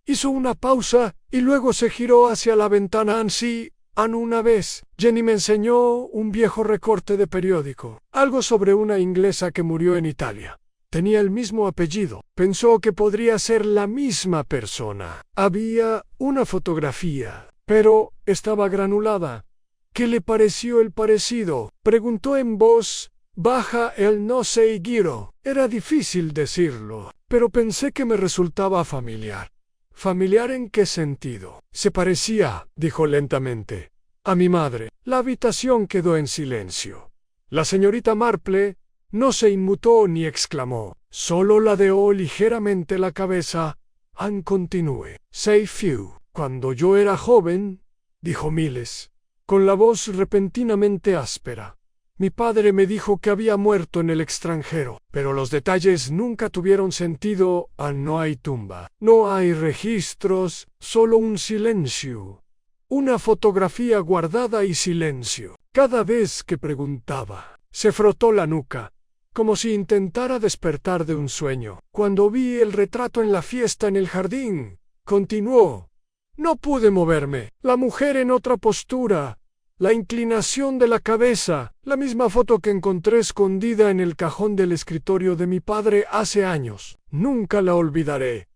Hizo una pausa y luego se giró hacia la ventana ansí. Una vez, Jenny me enseñó un viejo recorte de periódico, algo sobre una inglesa que murió en Italia. Tenía el mismo apellido. Pensó que podría ser la misma persona. Había una fotografía, pero estaba granulada. ¿Qué le pareció el parecido? Preguntó en voz baja el no sei giro. Era difícil decirlo, pero pensé que me resultaba familiar. ¿Familiar en qué sentido? Se parecía, dijo lentamente, a mi madre. La habitación quedó en silencio. La señorita Marple no se inmutó ni exclamó, solo ladeó ligeramente la cabeza. Continúe. Say few. Cuando yo era joven, dijo Miles, con la voz repentinamente áspera. Mi padre me dijo que había muerto en el extranjero, pero los detalles nunca tuvieron sentido. No hay tumba, no hay registros, solo un silencio. Una fotografía guardada y silencio. Cada vez que preguntaba, se frotó la nuca, como si intentara despertar de un sueño. Cuando vi el retrato en la fiesta en el jardín, continuó, no pude moverme. La mujer en otra postura, la inclinación de la cabeza, la misma foto que encontré escondida en el cajón del escritorio de mi padre hace años. Nunca la olvidaré.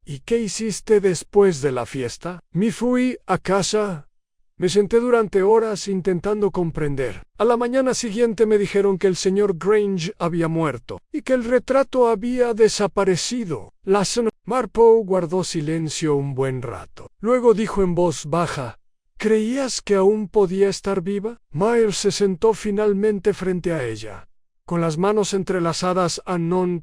¿Y qué hiciste después de la fiesta? Me fui a casa. Me senté durante horas intentando comprender. A la mañana siguiente me dijeron que el señor Grange había muerto y que el retrato había desaparecido. La señora Marple guardó silencio un buen rato. Luego dijo en voz baja, ¿creías que aún podía estar viva? Miles se sentó finalmente frente a ella, con las manos entrelazadas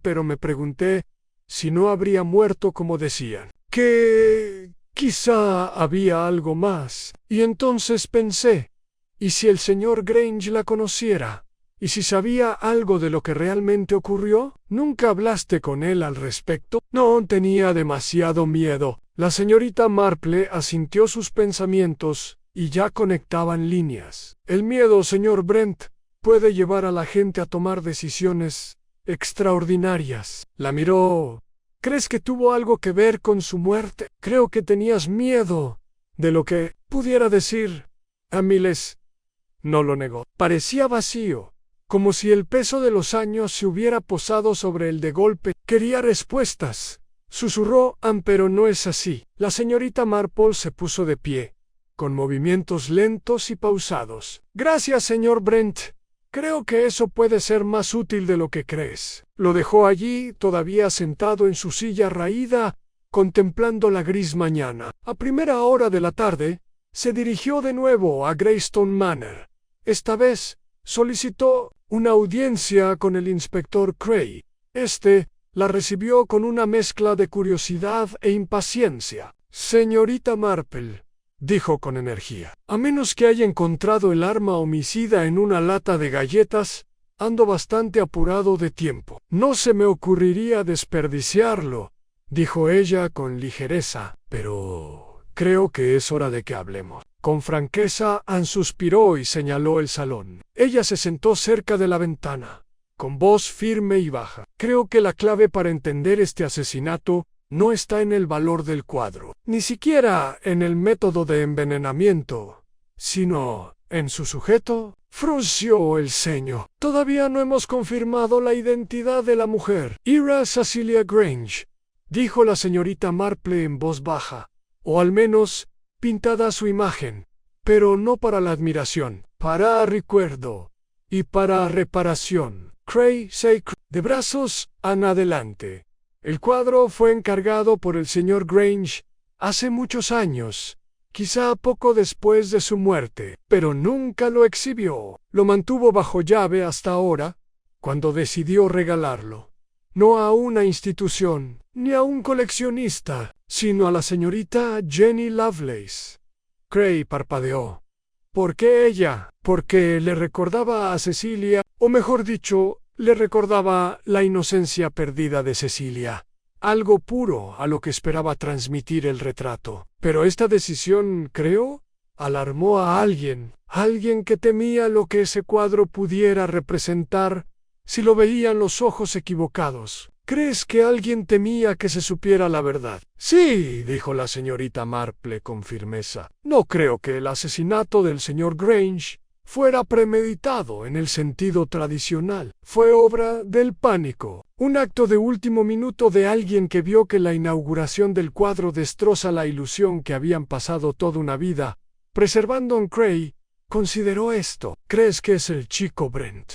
pero me pregunté si no habría muerto como decían. Que quizá había algo más. Y entonces pensé, ¿y si el señor Grange la conociera? ¿Y si sabía algo de lo que realmente ocurrió? ¿Nunca hablaste con él al respecto? No, tenía demasiado miedo. La señorita Marple asintió sus pensamientos y ya conectaban líneas. El miedo, señor Brent, puede llevar a la gente a tomar decisiones extraordinarias. La miró. ¿Crees que tuvo algo que ver con su muerte? Creo que tenías miedo de lo que pudiera decir. A Miles no lo negó. Parecía vacío, como si el peso de los años se hubiera posado sobre él de golpe. Quería respuestas. Susurró, pero no es así. La señorita Marple se puso de pie, con movimientos lentos y pausados. Gracias, señor Brent. Creo que eso puede ser más útil de lo que crees. Lo dejó allí, todavía sentado en su silla raída, contemplando la gris mañana. A primera hora de la tarde, se dirigió de nuevo a Greystone Manor. Esta vez, solicitó una audiencia con el inspector Cray. La recibió con una mezcla de curiosidad e impaciencia. Señorita Marple, dijo con energía, a menos que haya encontrado el arma homicida en una lata de galletas, ando bastante apurado de tiempo. No se me ocurriría desperdiciarlo, dijo ella con ligereza, pero creo que es hora de que hablemos. Con franqueza, Anne suspiró y señaló el salón. Ella se sentó cerca de la ventana, con voz firme y baja. Creo que la clave para entender este asesinato no está en el valor del cuadro, ni siquiera en el método de envenenamiento, sino en su sujeto. Frunció el ceño. Todavía no hemos confirmado la identidad de la mujer. Ira Cecilia Grange, dijo la señorita Marple en voz baja, o al menos pintada su imagen, pero no para la admiración, para recuerdo y para reparación. Cray se de brazos en adelante. El cuadro fue encargado por el señor Grange hace muchos años, quizá poco después de su muerte, pero nunca lo exhibió. Lo mantuvo bajo llave hasta ahora, cuando decidió regalarlo, no a una institución, ni a un coleccionista, sino a la señorita Jenny Lovelace. Cray parpadeó. ¿Por qué ella? Porque le recordaba a Cecilia, o mejor dicho, le recordaba la inocencia perdida de Cecilia, algo puro a lo que esperaba transmitir el retrato. Pero esta decisión, creo, alarmó a alguien que temía lo que ese cuadro pudiera representar si lo veían los ojos equivocados. ¿Crees que alguien temía que se supiera la verdad? Sí, dijo la señorita Marple con firmeza. No creo que el asesinato del señor Grange fuera premeditado en el sentido tradicional. Fue obra del pánico. Un acto de último minuto de alguien que vio que la inauguración del cuadro destroza la ilusión que habían pasado toda una vida preservando en Cray. Consideró esto. ¿Crees que es el chico Brent?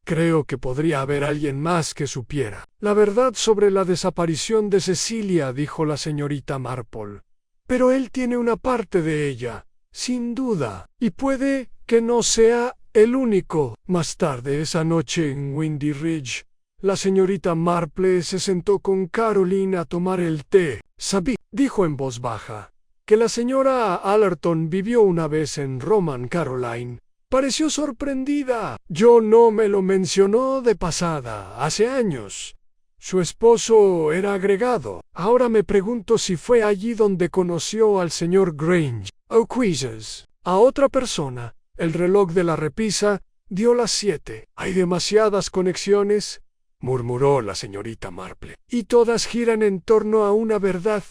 Creo que podría haber alguien más que supiera la verdad sobre la desaparición de Cecilia, dijo la señorita Marple. Pero él tiene una parte de ella, sin duda, y puede que no sea el único. Más tarde esa noche en Windy Ridge, la señorita Marple se sentó con Caroline a tomar el té. Sabí, dijo en voz baja, que la señora Allerton vivió una vez en Roman, Caroline. Pareció sorprendida. Yo no me lo mencionó de pasada, hace años. Su esposo era agregado. Ahora me pregunto si fue allí donde conoció al señor Grange. Oh, quizzes. A otra persona. El reloj de la repisa dio las 7. Hay demasiadas conexiones, murmuró la señorita Marple. Y todas giran en torno a una verdad.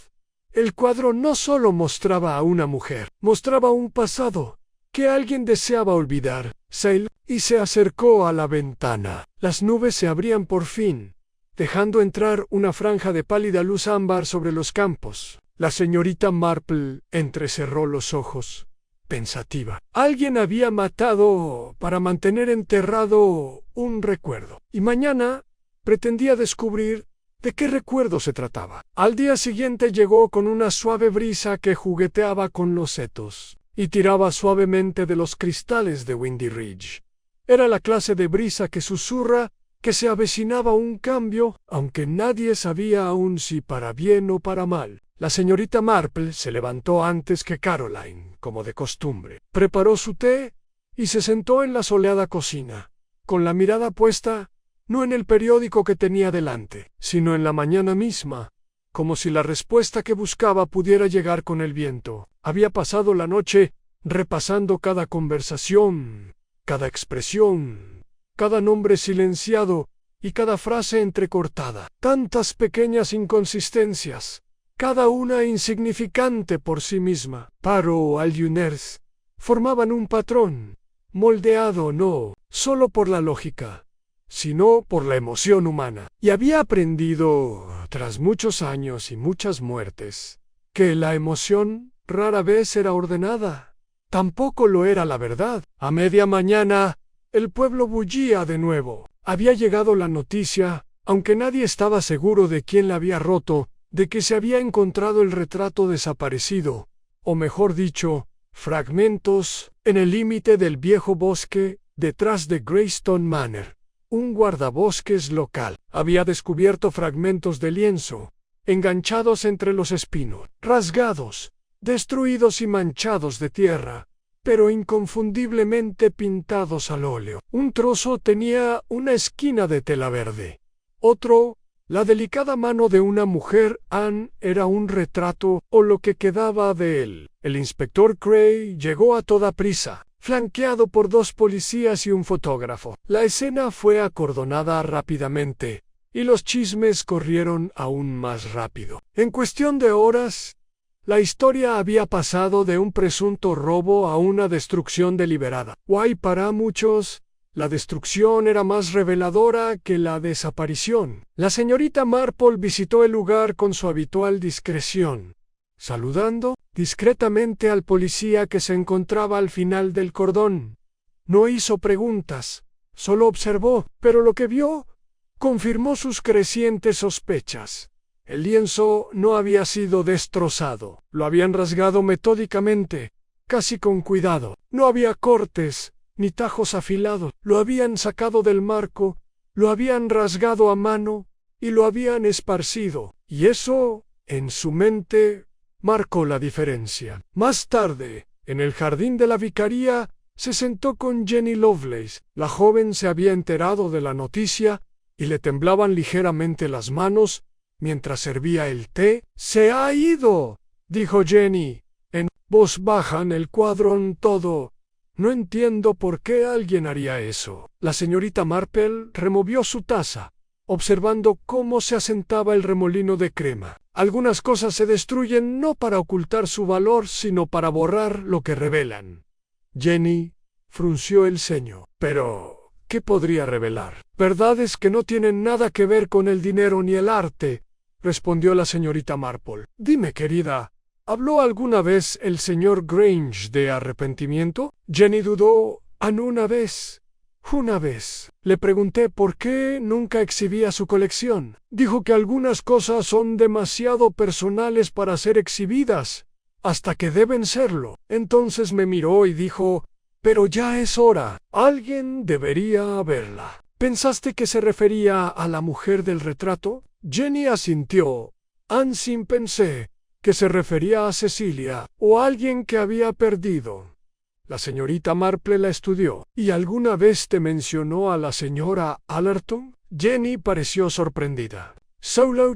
El cuadro no solo mostraba a una mujer, mostraba un pasado que alguien deseaba olvidar. Sale y se acercó a la ventana. Las nubes se abrían por fin, dejando entrar una franja de pálida luz ámbar sobre los campos. La señorita Marple entrecerró los ojos, pensativa. Alguien había matado para mantener enterrado un recuerdo, y mañana pretendía descubrir de qué recuerdo se trataba. Al día siguiente llegó con una suave brisa que jugueteaba con los setos y tiraba suavemente de los cristales de Windy Ridge. Era la clase de brisa que susurra que se avecinaba un cambio, aunque nadie sabía aún si para bien o para mal. La señorita Marple se levantó antes que Caroline, como de costumbre. Preparó su té y se sentó en la soleada cocina, con la mirada puesta no en el periódico que tenía delante, sino en la mañana misma, como si la respuesta que buscaba pudiera llegar con el viento. Había pasado la noche repasando cada conversación, cada expresión, cada nombre silenciado y cada frase entrecortada. Tantas pequeñas inconsistencias, cada una insignificante por sí misma, paro al Juners, formaban un patrón, moldeado no solo por la lógica, sino por la emoción humana. Y había aprendido, tras muchos años y muchas muertes, que la emoción rara vez era ordenada. Tampoco lo era la verdad. A media mañana, el pueblo bullía de nuevo. Había llegado la noticia, aunque nadie estaba seguro de quién la había roto, de que se había encontrado el retrato desaparecido, o mejor dicho, fragmentos, en el límite del viejo bosque, detrás de Greystone Manor. Un guardabosques local había descubierto fragmentos de lienzo, enganchados entre los espinos, rasgados, destruidos y manchados de tierra, pero inconfundiblemente pintados al óleo. Un trozo tenía una esquina de tela verde. Otro, la delicada mano de una mujer. Anne era un retrato, o lo que quedaba de él. El inspector Cray llegó a toda prisa, flanqueado por 2 policías y un fotógrafo. La escena fue acordonada rápidamente, y los chismes corrieron aún más rápido. En cuestión de horas, la historia había pasado de un presunto robo a una destrucción deliberada. Guay, para muchos, la destrucción era más reveladora que la desaparición. La señorita Marple visitó el lugar con su habitual discreción, saludando discretamente al policía que se encontraba al final del cordón. No hizo preguntas, solo observó, pero lo que vio confirmó sus crecientes sospechas. El lienzo no había sido destrozado, lo habían rasgado metódicamente, casi con cuidado. No había cortes ni tajos afilados, lo habían sacado del marco, lo habían rasgado a mano y lo habían esparcido, y eso, en su mente, marcó la diferencia. Más tarde, en el jardín de la vicaría, se sentó con Jenny Lovelace. La joven se había enterado de la noticia y le temblaban ligeramente las manos mientras servía el té. «Se ha ido», dijo Jenny, en voz baja en el cuadro en todo. «No entiendo por qué alguien haría eso». La señorita Marple removió su taza, observando cómo se asentaba el remolino de crema. Algunas cosas se destruyen no para ocultar su valor, sino para borrar lo que revelan. Jenny frunció el ceño. Pero, ¿qué podría revelar? Verdades que no tienen nada que ver con el dinero ni el arte, respondió la señorita Marple. Dime, querida, ¿habló alguna vez el señor Grange de arrepentimiento? Jenny dudó. Una vez. Una vez. Le pregunté por qué nunca exhibía su colección. Dijo que algunas cosas son demasiado personales para ser exhibidas, hasta que deben serlo. Entonces me miró y dijo, pero ya es hora. Alguien debería verla. ¿Pensaste que se refería a la mujer del retrato? Jenny asintió. Ansí pensé que se refería a Cecilia o a alguien que había perdido. La señorita Marple la estudió. ¿Y alguna vez te mencionó a la señora Allerton? Jenny pareció sorprendida. Solo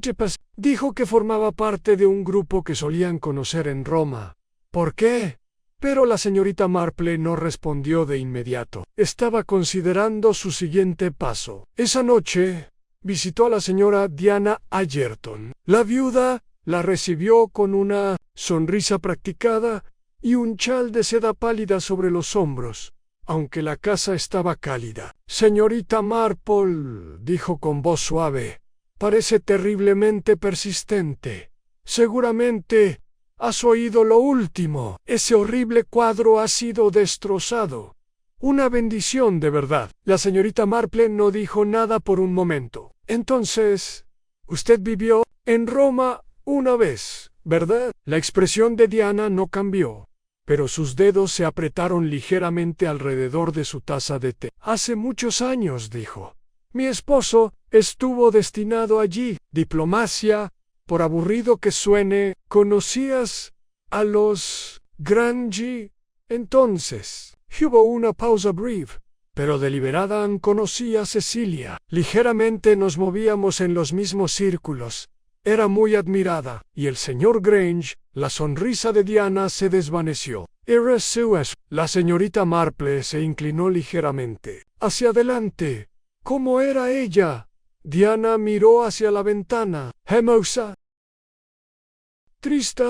dijo que formaba parte de un grupo que solían conocer en Roma. ¿Por qué? Pero la señorita Marple no respondió de inmediato. Estaba considerando su siguiente paso. Esa noche visitó a la señora Diana Allerton. La viuda la recibió con una sonrisa practicada y un chal de seda pálida sobre los hombros, aunque la casa estaba cálida. Señorita Marple, dijo con voz suave, parece terriblemente persistente. Seguramente has oído lo último. Ese horrible cuadro ha sido destrozado. Una bendición de verdad. La señorita Marple no dijo nada por un momento. Entonces, usted vivió en Roma una vez, ¿verdad? La expresión de Diana no cambió, pero sus dedos se apretaron ligeramente alrededor de su taza de té. Hace muchos años, dijo. Mi esposo estuvo destinado allí. Diplomacia, por aburrido que suene. ¿Conocías a los Grange? Entonces, hubo una pausa breve, pero deliberada. Conocí a Cecilia. Ligeramente nos movíamos en los mismos círculos. Era muy admirada, y el señor Grange, la sonrisa de Diana se desvaneció. Era Suez. La señorita Marple se inclinó ligeramente hacia adelante. ¿Cómo era ella? Diana miró hacia la ventana. Hermosa. Triste,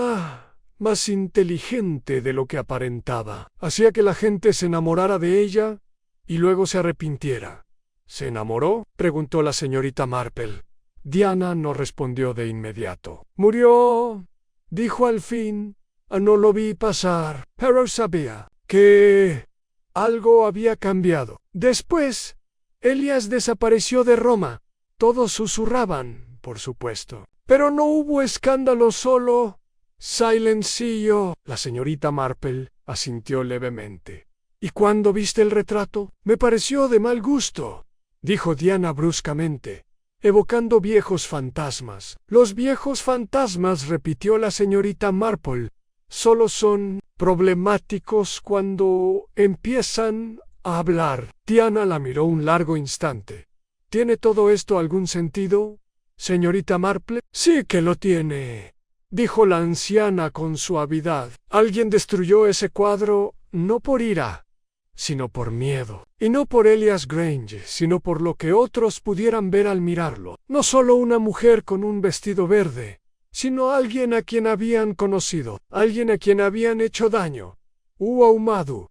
más inteligente de lo que aparentaba. Hacía que la gente se enamorara de ella y luego se arrepintiera. ¿Se enamoró?, preguntó la señorita Marple. Diana no respondió de inmediato. Murió, dijo al fin. No lo vi pasar, pero sabía que algo había cambiado. Después, Elias desapareció de Roma. Todos susurraban, por supuesto. Pero no hubo escándalo, solo silencio. La señorita Marple asintió levemente. ¿Y cuándo viste el retrato? Me pareció de mal gusto, dijo Diana bruscamente, evocando viejos fantasmas. Los viejos fantasmas, repitió la señorita Marple, solo son problemáticos cuando empiezan a hablar. Diana la miró un largo instante. ¿Tiene todo esto algún sentido, señorita Marple? Sí que lo tiene, dijo la anciana con suavidad. Alguien destruyó ese cuadro no por ira, sino por miedo. Y no por Elias Grange, sino por lo que otros pudieran ver al mirarlo. No solo una mujer con un vestido verde, sino alguien a quien habían conocido, alguien a quien habían hecho daño. Ahumado,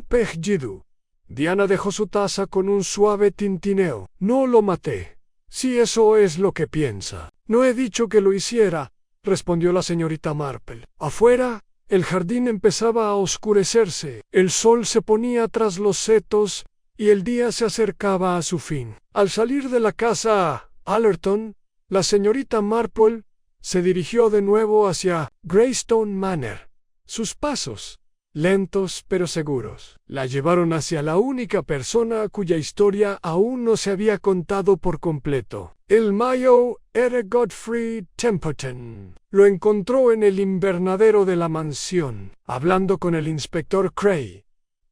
perdido. Diana dejó su taza con un suave tintineo. No lo maté, si eso es lo que piensa. No he dicho que lo hiciera, respondió la señorita Marple. Afuera, el jardín empezaba a oscurecerse, el sol se ponía tras los setos y el día se acercaba a su fin. Al salir de la casa Allerton, la señorita Marple se dirigió de nuevo hacia Greystone Manor. Sus pasos, lentos pero seguros, la llevaron hacia la única persona cuya historia aún no se había contado por completo. El Mayo era Godfrey Templeton. Lo encontró en el invernadero de la mansión, hablando con el inspector Cray.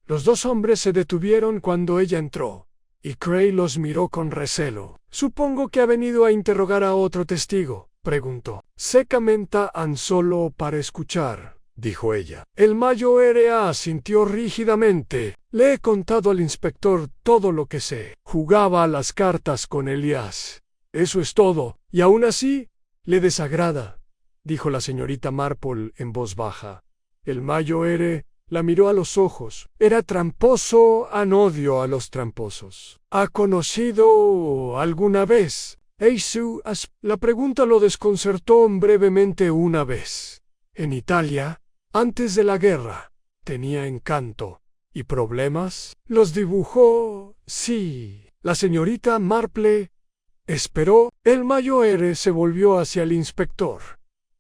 Los dos hombres se detuvieron cuando ella entró, y Cray los miró con recelo. «Supongo que ha venido a interrogar a otro testigo», preguntó. «Secamente tan solo para escuchar», dijo ella. El Mayo R.A. asintió rígidamente. «Le he contado al inspector todo lo que sé. Jugaba a las cartas con Elias. Eso es todo. Y aún así, le desagrada, dijo la señorita Marple en voz baja. El Mayoere la miró a los ojos. Era tramposo, odio a los tramposos. ¿Ha conocido alguna vez? La pregunta lo desconcertó brevemente una vez. En Italia, antes de la guerra, tenía encanto. ¿Y problemas? Los dibujó, sí. La señorita Marple esperó. El Mayoere se volvió hacia el inspector.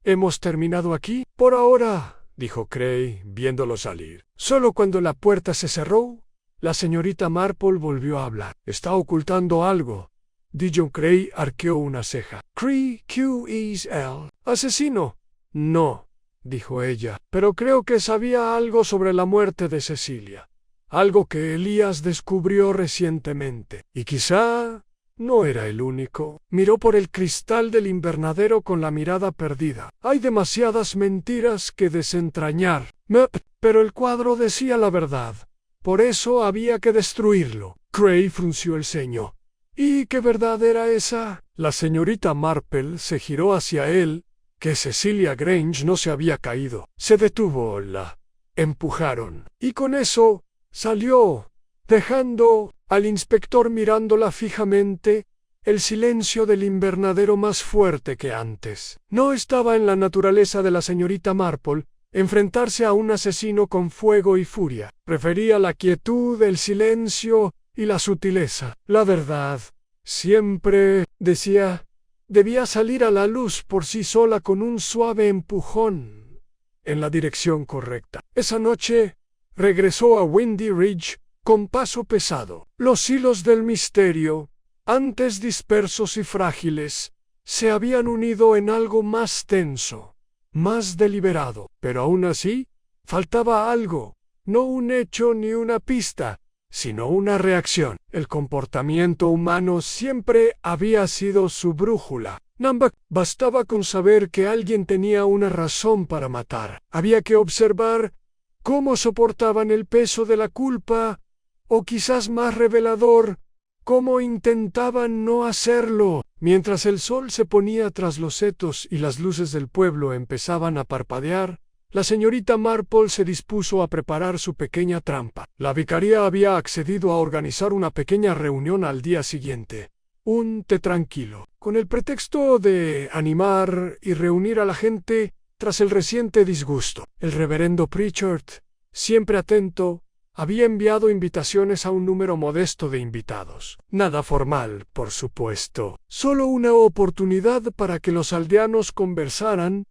¿Hemos terminado aquí? Por ahora, dijo Cray, viéndolo salir. Solo cuando la puerta se cerró, la señorita Marple volvió a hablar. ¿Está ocultando algo? Dijon Cray arqueó una ceja. ¿Q-E-S-L? ¿Asesino? No, dijo ella, pero creo que sabía algo sobre la muerte de Cecilia. Algo que Elías descubrió recientemente. Y quizá no era el único. Miró por el cristal del invernadero con la mirada perdida. Hay demasiadas mentiras que desentrañar. Pero el cuadro decía la verdad. Por eso había que destruirlo. Cray frunció el ceño. ¿Y qué verdad era esa? La señorita Marple se giró hacia él, que Cecilia Grange no se había caído. Se detuvo, la empujaron. Y con eso salió, dejando al inspector mirándola fijamente, el silencio del invernadero más fuerte que antes. No estaba en la naturaleza de la señorita Marple enfrentarse a un asesino con fuego y furia. Prefería la quietud, el silencio y la sutileza. La verdad, siempre, decía, debía salir a la luz por sí sola con un suave empujón en la dirección correcta. Esa noche regresó a Windy Ridge con paso pesado. Los hilos del misterio, antes dispersos y frágiles, se habían unido en algo más tenso, más deliberado. Pero aún así, faltaba algo, no un hecho ni una pista, sino una reacción. El comportamiento humano siempre había sido su brújula. Bastaba con saber que alguien tenía una razón para matar. Había que observar cómo soportaban el peso de la culpa, o quizás más revelador, cómo intentaban no hacerlo. Mientras el sol se ponía tras los setos y las luces del pueblo empezaban a parpadear, la señorita Marple se dispuso a preparar su pequeña trampa. La vicaría había accedido a organizar una pequeña reunión al día siguiente, un té tranquilo, con el pretexto de animar y reunir a la gente tras el reciente disgusto. El reverendo Pritchard, siempre atento, había enviado invitaciones a un número modesto de invitados. Nada formal, por supuesto. Solo una oportunidad para que los aldeanos conversaran,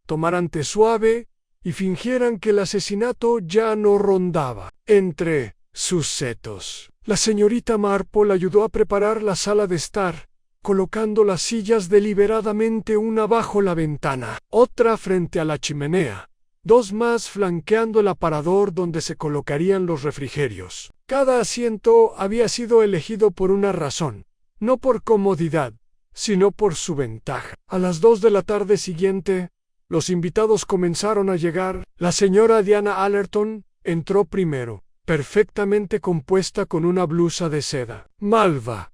tomaran té suave y fingieran que el asesinato ya no rondaba entre sus setos. La señorita Marple ayudó a preparar la sala de estar, colocando las sillas deliberadamente una bajo la ventana, otra frente a la chimenea, dos más flanqueando el aparador donde se colocarían los refrigerios. Cada asiento había sido elegido por una razón, no por comodidad, sino por su ventaja. A las 2 de la tarde siguiente, los invitados comenzaron a llegar. La señora Diana Allerton entró primero, perfectamente compuesta con una blusa de seda malva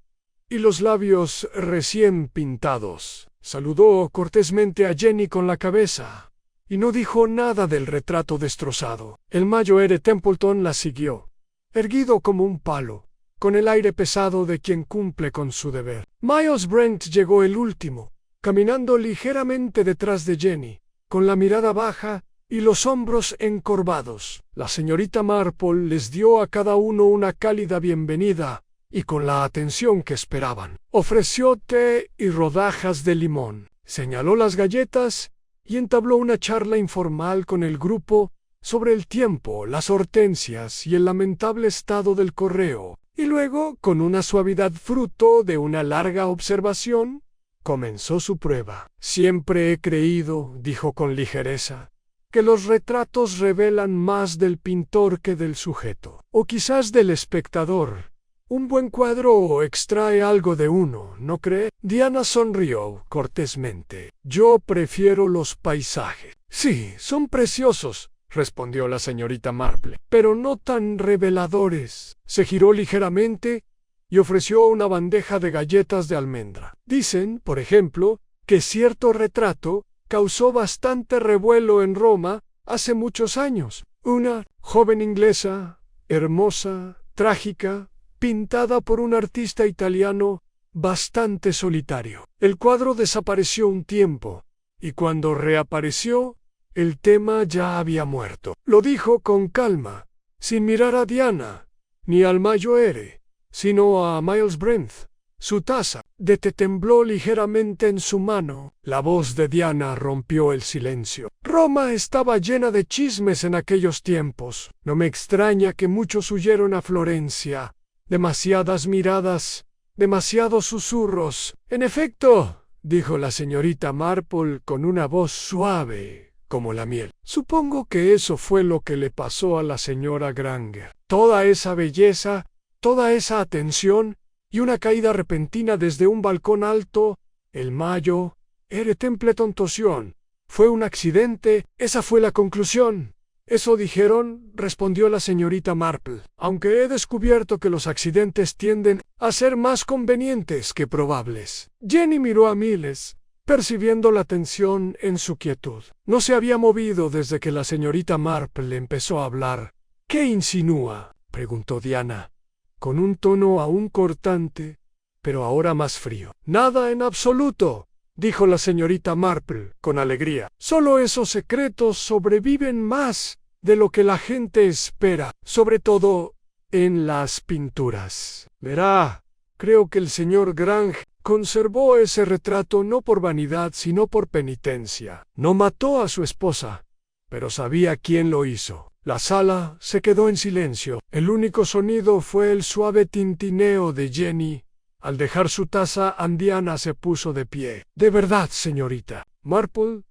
y los labios recién pintados. Saludó cortésmente a Jenny con la cabeza y no dijo nada del retrato destrozado. El Mayoere Templeton la siguió, erguido como un palo, con el aire pesado de quien cumple con su deber. Miles Brent llegó el último, caminando ligeramente detrás de Jenny, con la mirada baja y los hombros encorvados. La señorita Marple les dio a cada uno una cálida bienvenida y con la atención que esperaban. Ofreció té y rodajas de limón, señaló las galletas y entabló una charla informal con el grupo sobre el tiempo, las hortensias y el lamentable estado del correo. Y luego, con una suavidad fruto de una larga observación, comenzó su prueba. Siempre he creído, dijo con ligereza, que los retratos revelan más del pintor que del sujeto, o quizás del espectador. Un buen cuadro extrae algo de uno, ¿no cree? Diana sonrió cortésmente. Yo prefiero los paisajes. Sí, son preciosos, respondió la señorita Marple, pero no tan reveladores. Se giró ligeramente y ofreció una bandeja de galletas de almendra. Dicen, por ejemplo, que cierto retrato causó bastante revuelo en Roma hace muchos años. Una joven inglesa, hermosa, trágica, pintada por un artista italiano bastante solitario. El cuadro desapareció un tiempo, y cuando reapareció, el tema ya había muerto. Lo dijo con calma, sin mirar a Diana, ni al Maggiore, sino a Miles Brent. Su taza de té tembló ligeramente en su mano. La voz de Diana rompió el silencio. Roma estaba llena de chismes en aquellos tiempos. No me extraña que muchos huyeron a Florencia. Demasiadas miradas, demasiados susurros. En efecto, dijo la señorita Marple con una voz suave como la miel. Supongo que eso fue lo que le pasó a la señora Granger. Toda esa belleza, toda esa atención y una caída repentina desde un balcón alto. El Maggiore Templeton tosió. Fue un accidente, esa fue la conclusión. Eso dijeron, respondió la señorita Marple, aunque he descubierto que los accidentes tienden a ser más convenientes que probables. Jenny miró a Miles, percibiendo la tensión en su quietud. No se había movido desde que la señorita Marple empezó a hablar. ¿Qué insinúa?, preguntó Diana, con un tono aún cortante, pero ahora más frío. Nada en absoluto, dijo la señorita Marple con alegría. Solo esos secretos sobreviven más de lo que la gente espera, sobre todo en las pinturas. Verá, creo que el señor Grange conservó ese retrato no por vanidad sino por penitencia. No mató a su esposa, pero sabía quién lo hizo. La sala se quedó en silencio. El único sonido fue el suave tintineo de Jenny. Al dejar su taza, Diana se puso de pie. De verdad, señorita Marple,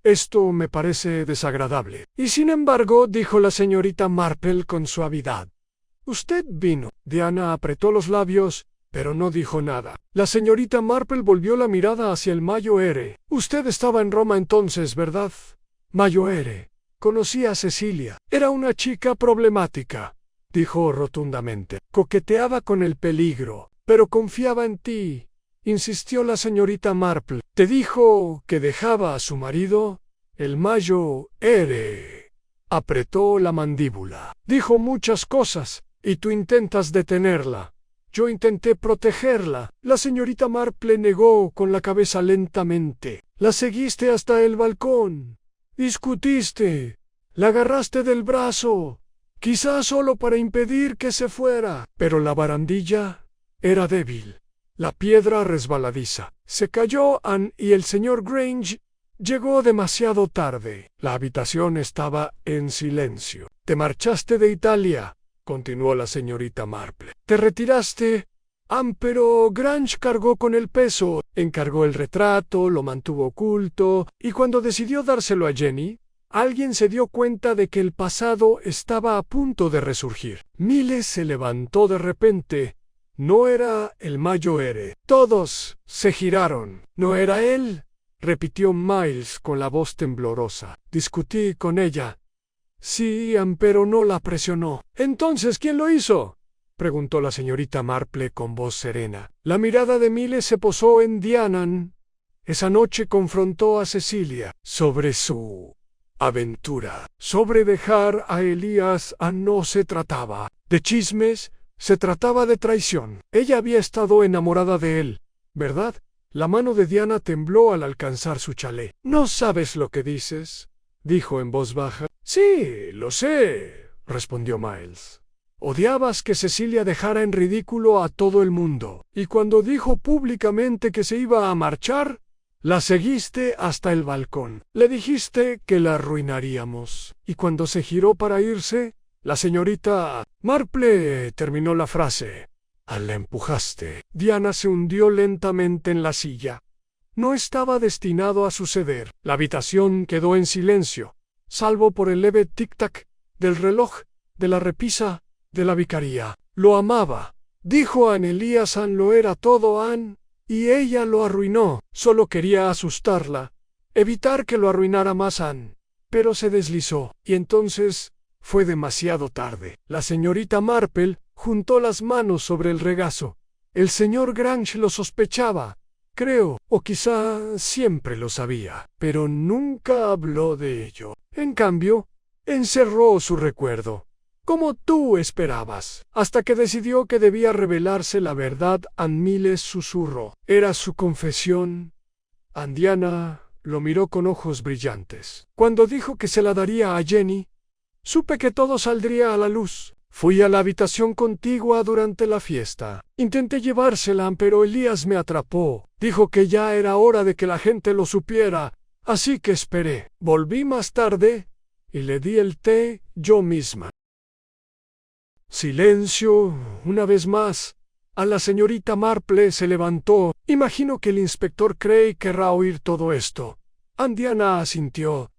esto me parece desagradable. Y sin embargo, dijo la señorita Marple con suavidad. Usted vino. Diana apretó los labios, pero no dijo nada. La señorita Marple volvió la mirada hacia el Maggiore. Usted estaba en Roma entonces, ¿verdad, Maggiore? Conocí a Cecilia. Era una chica problemática, dijo rotundamente. Coqueteaba con el peligro, pero confiaba en ti, insistió la señorita Marple. ¿Te dijo que dejaba a su marido? El Maggiore apretó la mandíbula. Dijo muchas cosas, y tú intentas detenerla. Yo intenté protegerla. La señorita Marple negó con la cabeza lentamente. La seguiste hasta el balcón. Discutiste. La agarraste del brazo. Quizás solo para impedir que se fuera. Pero la barandilla era débil. La piedra resbaladiza. Se cayó Anne y el señor Grange llegó demasiado tarde. La habitación estaba en silencio. Te marchaste de Italia, continuó la señorita Marple. Te retiraste, Anne, pero Grange cargó con el peso. Encargó el retrato, lo mantuvo oculto, y cuando decidió dárselo a Jenny, alguien se dio cuenta de que el pasado estaba a punto de resurgir. Miles se levantó de repente. No era el Maggiore. Todos se giraron. ¿No era él?, repitió Miles con la voz temblorosa. Discutí con ella. Sí, pero no la presionó. ¿Entonces quién lo hizo?, preguntó la señorita Marple con voz serena. La mirada de Miles se posó en Diana. Esa noche confrontó a Cecilia sobre su aventura. Sobre dejar a Elías no se trataba de chismes, se trataba de traición. Ella había estado enamorada de él, ¿verdad? La mano de Diana tembló al alcanzar su chalé. ¿No sabes lo que dices?, dijo en voz baja. Sí, lo sé, respondió Miles. Odiabas que Cecilia dejara en ridículo a todo el mundo, y cuando dijo públicamente que se iba a marchar, la seguiste hasta el balcón. Le dijiste que la arruinaríamos, y cuando se giró para irse, la señorita Marple terminó la frase. La empujaste. Diana se hundió lentamente en la silla. No estaba destinado a suceder. La habitación quedó en silencio, salvo por el leve tic-tac del reloj, de la repisa, de la vicaría. Lo amaba. Dijo Anne Elías. Anne lo era todo, Anne, y ella lo arruinó. Solo quería asustarla, evitar que lo arruinara más Anne. Pero se deslizó, y entonces fue demasiado tarde. La señorita Marple juntó las manos sobre el regazo. El señor Grange lo sospechaba, creo, o quizá siempre lo sabía, pero nunca habló de ello. En cambio, encerró su recuerdo, como tú esperabas, hasta que decidió que debía revelarse la verdad. Miles susurró. Era su confesión. Diana lo miró con ojos brillantes. Cuando dijo que se la daría a Jenny, supe que todo saldría a la luz. Fui a la habitación contigua durante la fiesta. Intenté llevársela, pero Elías me atrapó. Dijo que ya era hora de que la gente lo supiera, así que esperé. Volví más tarde y le di el té yo misma. Silencio, una vez más. A la señorita Marple se levantó. Imagino que el inspector Cray querrá oír todo esto. Diana asintió.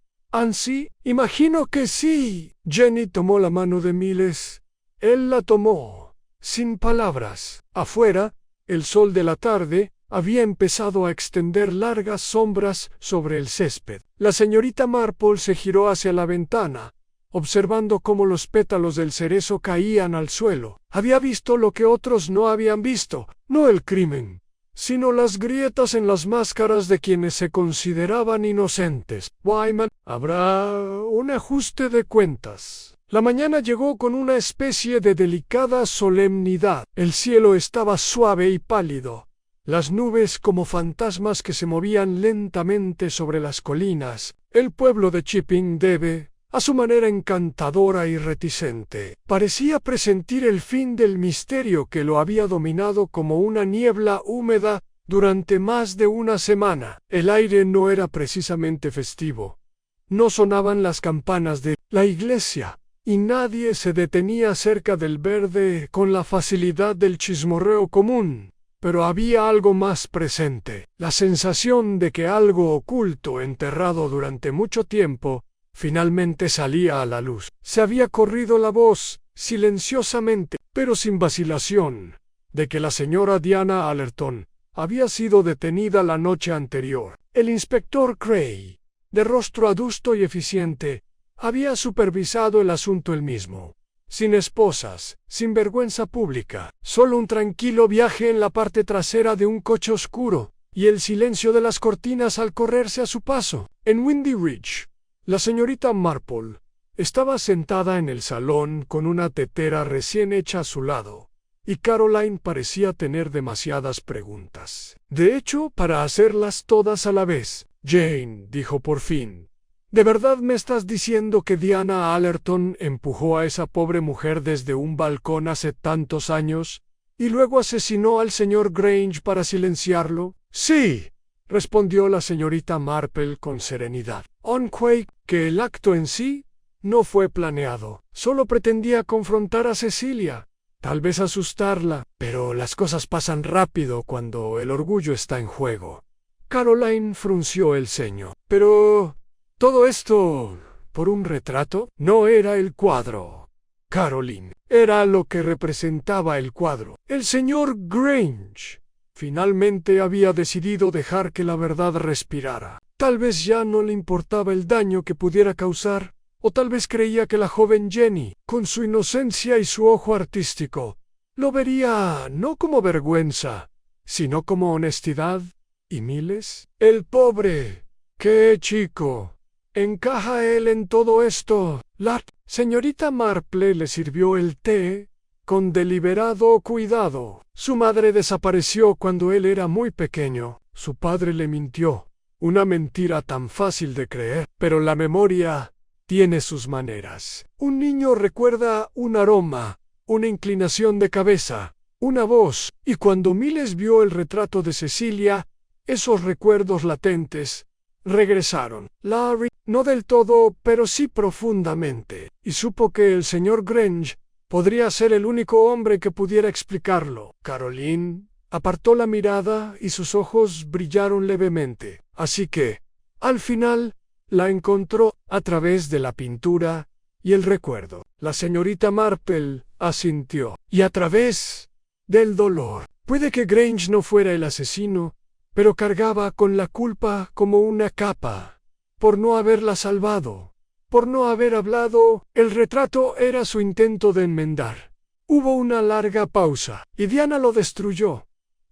Sí, imagino que sí. Jenny tomó la mano de Miles. Él la tomó, sin palabras. Afuera, el sol de la tarde había empezado a extender largas sombras sobre el césped. La señorita Marple se giró hacia la ventana, observando cómo los pétalos del cerezo caían al suelo. Había visto lo que otros no habían visto, no el crimen, sino las grietas en las máscaras de quienes se consideraban inocentes. Wyman, habrá un ajuste de cuentas. La mañana llegó con una especie de delicada solemnidad. El cielo estaba suave y pálido. Las nubes como fantasmas que se movían lentamente sobre las colinas. El pueblo de Chipping Debe, a su manera encantadora y reticente, parecía presentir el fin del misterio que lo había dominado como una niebla húmeda durante más de una semana. El aire no era precisamente festivo. No sonaban las campanas de la iglesia, y nadie se detenía cerca del verde con la facilidad del chismorreo común. Pero había algo más presente, la sensación de que algo oculto, enterrado durante mucho tiempo, finalmente salía a la luz. Se había corrido la voz, silenciosamente, pero sin vacilación, de que la señora Diana Allerton había sido detenida la noche anterior. El inspector Cray, de rostro adusto y eficiente, había supervisado el asunto él mismo. Sin esposas, sin vergüenza pública, solo un tranquilo viaje en la parte trasera de un coche oscuro, y el silencio de las cortinas al correrse a su paso. En Windy Ridge, la señorita Marple estaba sentada en el salón con una tetera recién hecha a su lado, y Caroline parecía tener demasiadas preguntas. De hecho, para hacerlas todas a la vez. Jane, dijo por fin, ¿de verdad me estás diciendo que Diana Allerton empujó a esa pobre mujer desde un balcón hace tantos años, y luego asesinó al señor Grange para silenciarlo? Sí, respondió la señorita Marple con serenidad. Aunque que el acto en sí no fue planeado. Solo pretendía confrontar a Cecilia, tal vez asustarla, pero las cosas pasan rápido cuando el orgullo está en juego. Caroline frunció el ceño. Pero ¿todo esto por un retrato? No era el cuadro, Caroline. Era lo que representaba el cuadro. El señor Grange finalmente había decidido dejar que la verdad respirara. Tal vez ya no le importaba el daño que pudiera causar, o tal vez creía que la joven Jenny, con su inocencia y su ojo artístico, lo vería no como vergüenza, sino como honestidad. ¿Y Miles? El pobre. ¡Qué chico! ¿Encaja él en todo esto? La señorita Marple le sirvió el té con deliberado cuidado. Su madre desapareció cuando él era muy pequeño. Su padre le mintió. Una mentira tan fácil de creer, pero la memoria tiene sus maneras. Un niño recuerda un aroma, una inclinación de cabeza, una voz, y cuando Miles vio el retrato de Cecilia, esos recuerdos latentes regresaron. Larry, no del todo, pero sí profundamente, y supo que el señor Grange podría ser el único hombre que pudiera explicarlo. Caroline apartó la mirada y sus ojos brillaron levemente. Así que, al final, la encontró a través de la pintura y el recuerdo. La señorita Marple asintió. Y a través del dolor. Puede que Grange no fuera el asesino, pero cargaba con la culpa como una capa, por no haberla salvado, por no haber hablado. El retrato era su intento de enmendar. Hubo una larga pausa, y Diana lo destruyó.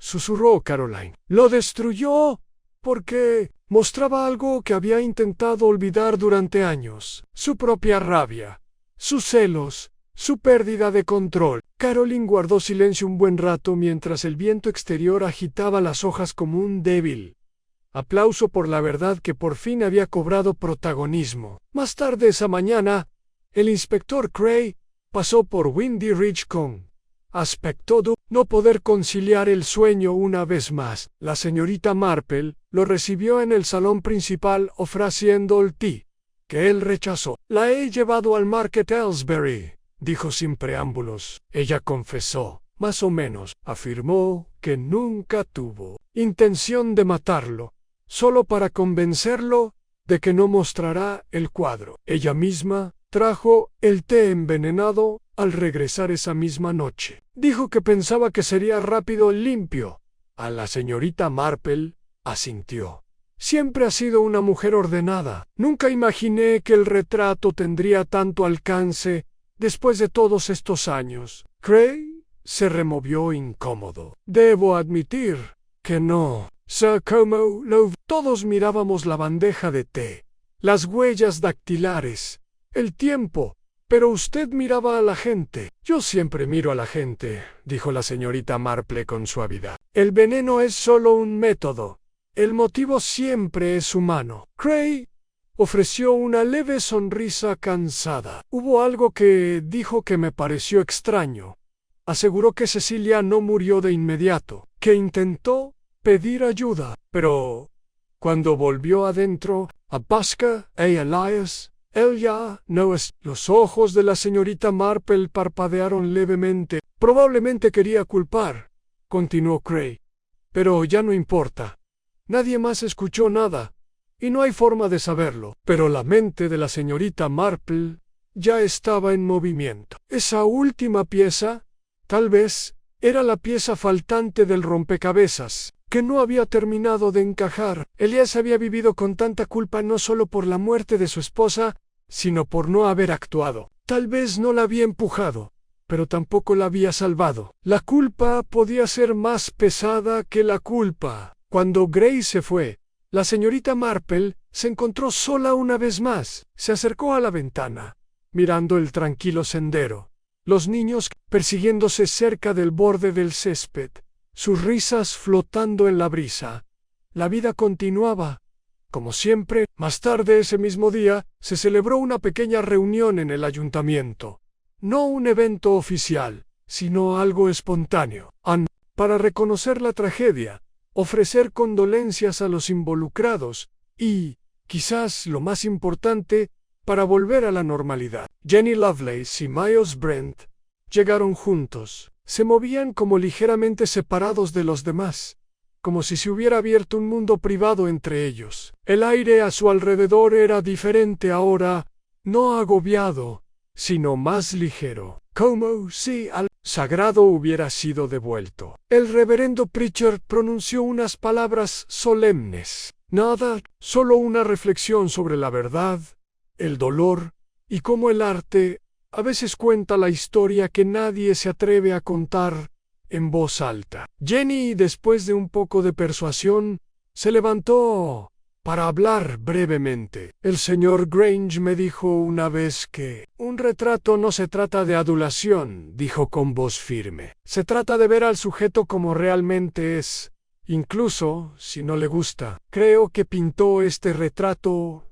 susurró Caroline. Lo destruyó porque mostraba algo que había intentado olvidar durante años. Su propia rabia, sus celos, su pérdida de control. Caroline guardó silencio un buen rato mientras el viento exterior agitaba las hojas como un débil aplauso por la verdad que por fin había cobrado protagonismo. Más tarde esa mañana, el inspector Cray pasó por Windy Ridge con aspecto de no poder conciliar el sueño una vez más. La señorita Marple lo recibió en el salón principal ofreciendo el té, que él rechazó. La he llevado al Market Aylesbury, dijo sin preámbulos. Ella confesó, más o menos, afirmó que nunca tuvo intención de matarlo, solo para convencerlo de que no mostrará el cuadro. Ella misma trajo el té envenenado al regresar esa misma noche. Dijo que pensaba que sería rápido y limpio. A la señorita Marple asintió. Siempre ha sido una mujer ordenada. Nunca imaginé que el retrato tendría tanto alcance después de todos estos años. Cray se removió incómodo. Debo admitir que no. Sir, como lo... Todos mirábamos la bandeja de té, las huellas dactilares, el tiempo, pero usted miraba a la gente. Yo siempre miro a la gente, dijo la señorita Marple con suavidad. El veneno es solo un método. El motivo siempre es humano. Cray ofreció una leve sonrisa cansada. Hubo algo que dijo que me pareció extraño. Aseguró que Cecilia no murió de inmediato, que intentó pedir ayuda, pero cuando volvió adentro, a Basca e Elias, él ya no es... Los ojos de la señorita Marple parpadearon levemente. Probablemente quería culpar, continuó Cray, pero ya no importa. Nadie más escuchó nada, y no hay forma de saberlo. Pero la mente de la señorita Marple ya estaba en movimiento. Esa última pieza, tal vez, era la pieza faltante del rompecabezas, que no había terminado de encajar. Elias había vivido con tanta culpa no solo por la muerte de su esposa, sino por no haber actuado. Tal vez no la había empujado, pero tampoco la había salvado. La culpa podía ser más pesada que la culpa. Cuando Grace se fue, la señorita Marple se encontró sola una vez más. Se acercó a la ventana, mirando el tranquilo sendero, los niños persiguiéndose cerca del borde del césped, sus risas flotando en la brisa. La vida continuaba, como siempre. Más tarde ese mismo día, se celebró una pequeña reunión en el ayuntamiento. No un evento oficial, sino algo espontáneo. Para reconocer la tragedia, ofrecer condolencias a los involucrados y, quizás lo más importante, para volver a la normalidad. Jenny Lovelace y Miles Brent llegaron juntos. Se movían como ligeramente separados de los demás, como si se hubiera abierto un mundo privado entre ellos. El aire a su alrededor era diferente ahora, no agobiado, sino más ligero, como si al sagrado hubiera sido devuelto. El reverendo Pritchard pronunció unas palabras solemnes. Nada, solo una reflexión sobre la verdad, el dolor, y cómo el arte a veces cuenta la historia que nadie se atreve a contar en voz alta. Jenny, después de un poco de persuasión, se levantó para hablar brevemente. El señor Grange me dijo una vez que un retrato no se trata de adulación, dijo con voz firme. Se trata de ver al sujeto como realmente es, incluso si no le gusta. Creo que pintó este retrato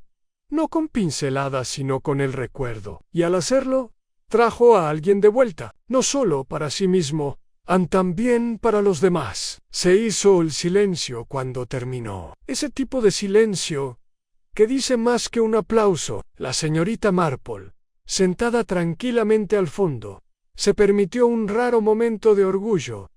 no con pinceladas sino con el recuerdo, y al hacerlo, trajo a alguien de vuelta, no solo para sí mismo, también para los demás. Se hizo el silencio cuando terminó. Ese tipo de silencio que dice más que un aplauso. La señorita Marple, sentada tranquilamente al fondo, se permitió un raro momento de orgullo,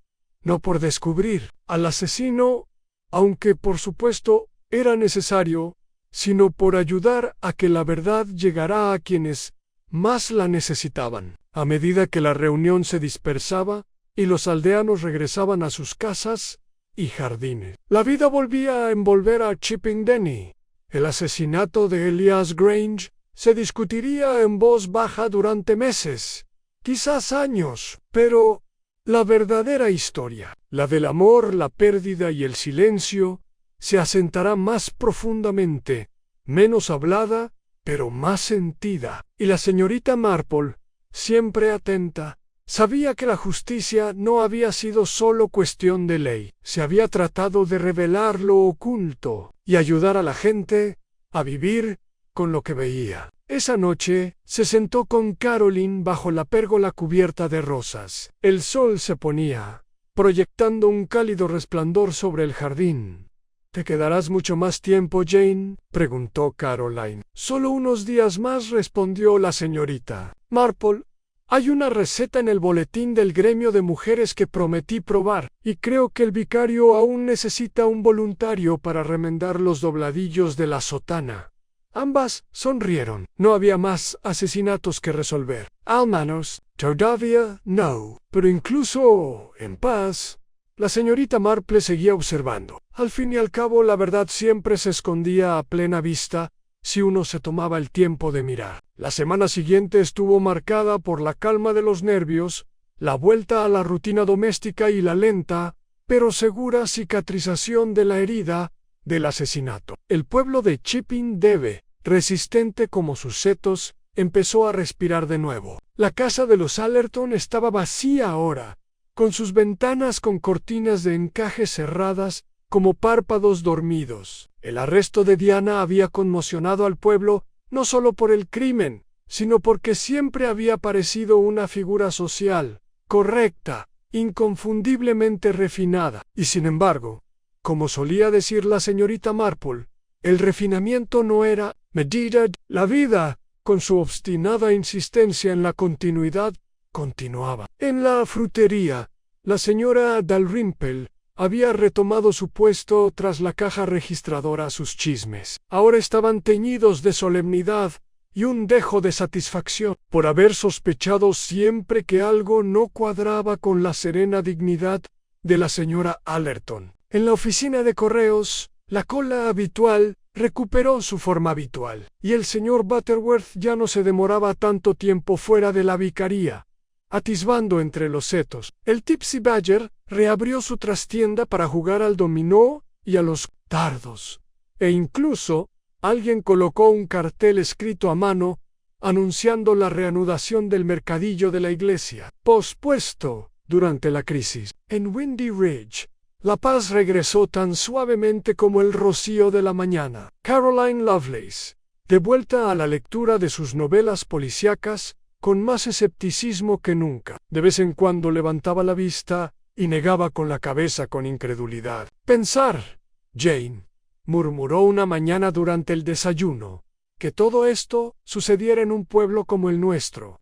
no por descubrir al asesino, aunque por supuesto era necesario, sino por ayudar a que la verdad llegara a quienes más la necesitaban. A medida que la reunión se dispersaba y los aldeanos regresaban a sus casas y jardines, la vida volvía a envolver a Chipping Denny. El asesinato de Elias Grange se discutiría en voz baja durante meses, quizás años, pero La verdadera historia, la del amor, la pérdida y el silencio, se asentará más profundamente, menos hablada, pero más sentida. Y la señorita Marple, siempre atenta, sabía que la justicia no había sido solo cuestión de ley. Se había tratado de revelar lo oculto y ayudar a la gente a vivir con lo que veía. Esa noche se sentó con Caroline bajo la pérgola cubierta de rosas. El sol se ponía, proyectando un cálido resplandor sobre el jardín. ¿Te quedarás mucho más tiempo, Jane?, preguntó Caroline. Solo unos días más, respondió la señorita Marple. Hay una receta en el boletín del gremio de mujeres que prometí probar, y creo que el vicario aún necesita un voluntario para remendar los dobladillos de la sotana. Ambas sonrieron. No había más asesinatos que resolver. Al menos, todavía no. Pero incluso en paz, la señorita Marple seguía observando. Al fin y al cabo, la verdad siempre se escondía a plena vista si uno se tomaba el tiempo de mirar. La semana siguiente estuvo marcada por la calma de los nervios, la vuelta a la rutina doméstica y la lenta, pero segura cicatrización de la herida del asesinato. El pueblo de Chipping Deve, resistente como sus setos, empezó a respirar de nuevo. La casa de los Allerton estaba vacía ahora, con sus ventanas con cortinas de encaje cerradas como párpados dormidos. El arresto de Diana había conmocionado al pueblo no solo por el crimen, sino porque siempre había parecido una figura social, correcta, inconfundiblemente refinada. Y sin embargo, como solía decir la señorita Marple, el refinamiento no era medida. La vida, con su obstinada insistencia en la continuidad, continuaba. En la frutería, la señora Dalrymple había retomado su puesto tras la caja registradora. Sus chismes ahora estaban teñidos de solemnidad y un dejo de satisfacción por haber sospechado siempre que algo no cuadraba con la serena dignidad de la señora Allerton. En la oficina de correos, la cola habitual recuperó su forma habitual, y el señor Butterworth ya no se demoraba tanto tiempo fuera de la vicaría, atisbando entre los setos. El Tipsy Badger reabrió su trastienda para jugar al dominó y a los dardos, e incluso alguien colocó un cartel escrito a mano anunciando la reanudación del mercadillo de la iglesia, pospuesto durante la crisis. En Windy Ridge, la paz regresó tan suavemente como el rocío de la mañana. Caroline Lovelace, de vuelta a la lectura de sus novelas policíacas, con más escepticismo que nunca, de vez en cuando levantaba la vista y negaba con la cabeza con incredulidad. «Pensar, Jane», murmuró una mañana durante el desayuno, «que todo esto sucediera en un pueblo como el nuestro.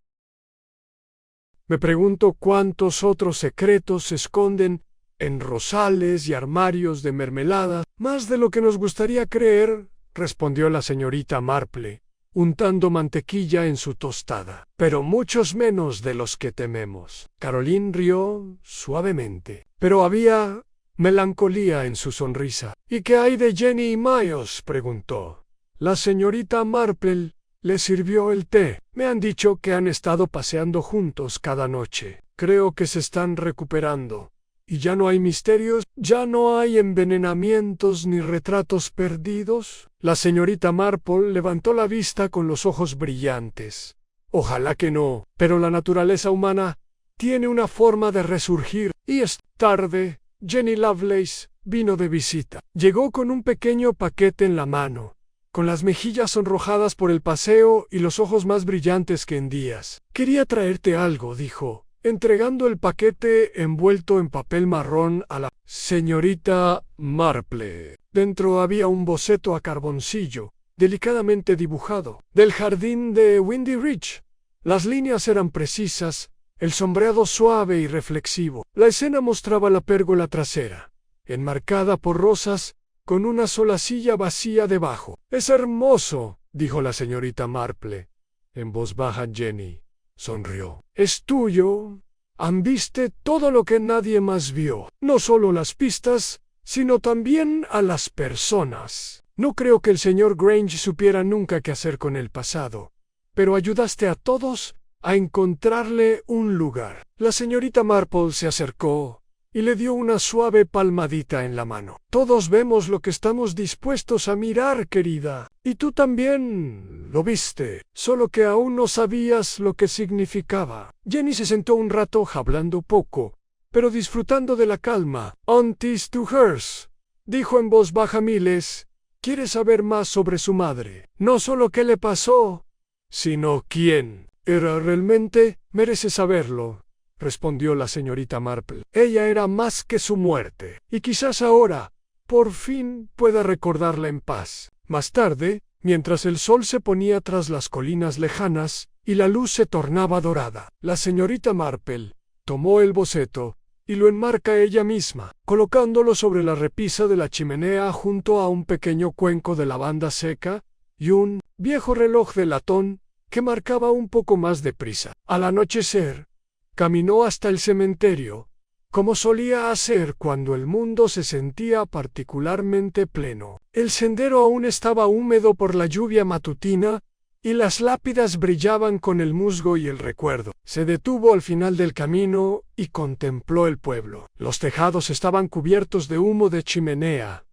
Me pregunto cuántos otros secretos se esconden en rosales y armarios de mermelada». «Más de lo que nos gustaría creer», respondió la señorita Marple, untando mantequilla en su tostada, «pero muchos menos de los que tememos». Caroline rió suavemente, pero había melancolía en su sonrisa. «¿Y qué hay de Jenny y Miles?», preguntó. La señorita Marple le sirvió el té. «Me han dicho que han estado paseando juntos cada noche. Creo que se están recuperando. ¿Y ya no hay misterios? ¿Ya no hay envenenamientos ni retratos perdidos?». La señorita Marple levantó la vista con los ojos brillantes. «Ojalá que no, pero la naturaleza humana tiene una forma de resurgir». Y es tarde. Jenny Lovelace vino de visita. Llegó con un pequeño paquete en la mano, con las mejillas sonrojadas por el paseo y los ojos más brillantes que en días. «Quería traerte algo», dijo, entregando el paquete envuelto en papel marrón a la señorita Marple. Dentro había un boceto a carboncillo, delicadamente dibujado, del jardín de Windy Ridge. Las líneas eran precisas, el sombreado suave y reflexivo. La escena mostraba la pérgola trasera, enmarcada por rosas, con una sola silla vacía debajo. «Es hermoso», dijo la señorita Marple. En voz baja Jenny sonrió. «Es tuyo. Ambiste todo lo que nadie más vio, no solo las pistas, sino también a las personas. No creo que el señor Grange supiera nunca qué hacer con el pasado, pero ayudaste a todos a encontrarle un lugar. La señorita Marple se acercó y le dio una suave palmadita en la mano. Todos vemos lo que estamos dispuestos a mirar, querida. Y tú también lo viste, solo que aún no sabías lo que significaba. Jenny se sentó un rato hablando poco, pero disfrutando de la calma. «Aunties to hers», dijo en voz baja Miles. «Quiere saber más sobre su madre. No solo qué le pasó, sino quién era realmente. Merece saberlo», respondió la señorita Marple. «Ella era más que su muerte, y quizás ahora, por fin, pueda recordarla en paz». Más tarde, mientras el sol se ponía tras las colinas lejanas y la luz se tornaba dorada, la señorita Marple tomó el boceto y lo enmarca ella misma, colocándolo sobre la repisa de la chimenea junto a un pequeño cuenco de lavanda seca y un viejo reloj de latón que marcaba un poco más de prisa. Al anochecer, caminó hasta el cementerio, como solía hacer cuando el mundo se sentía particularmente pleno. El sendero aún estaba húmedo por la lluvia matutina y las lápidas brillaban con el musgo y el recuerdo. Se detuvo al final del camino y contempló el pueblo. Los tejados estaban cubiertos de humo de chimenea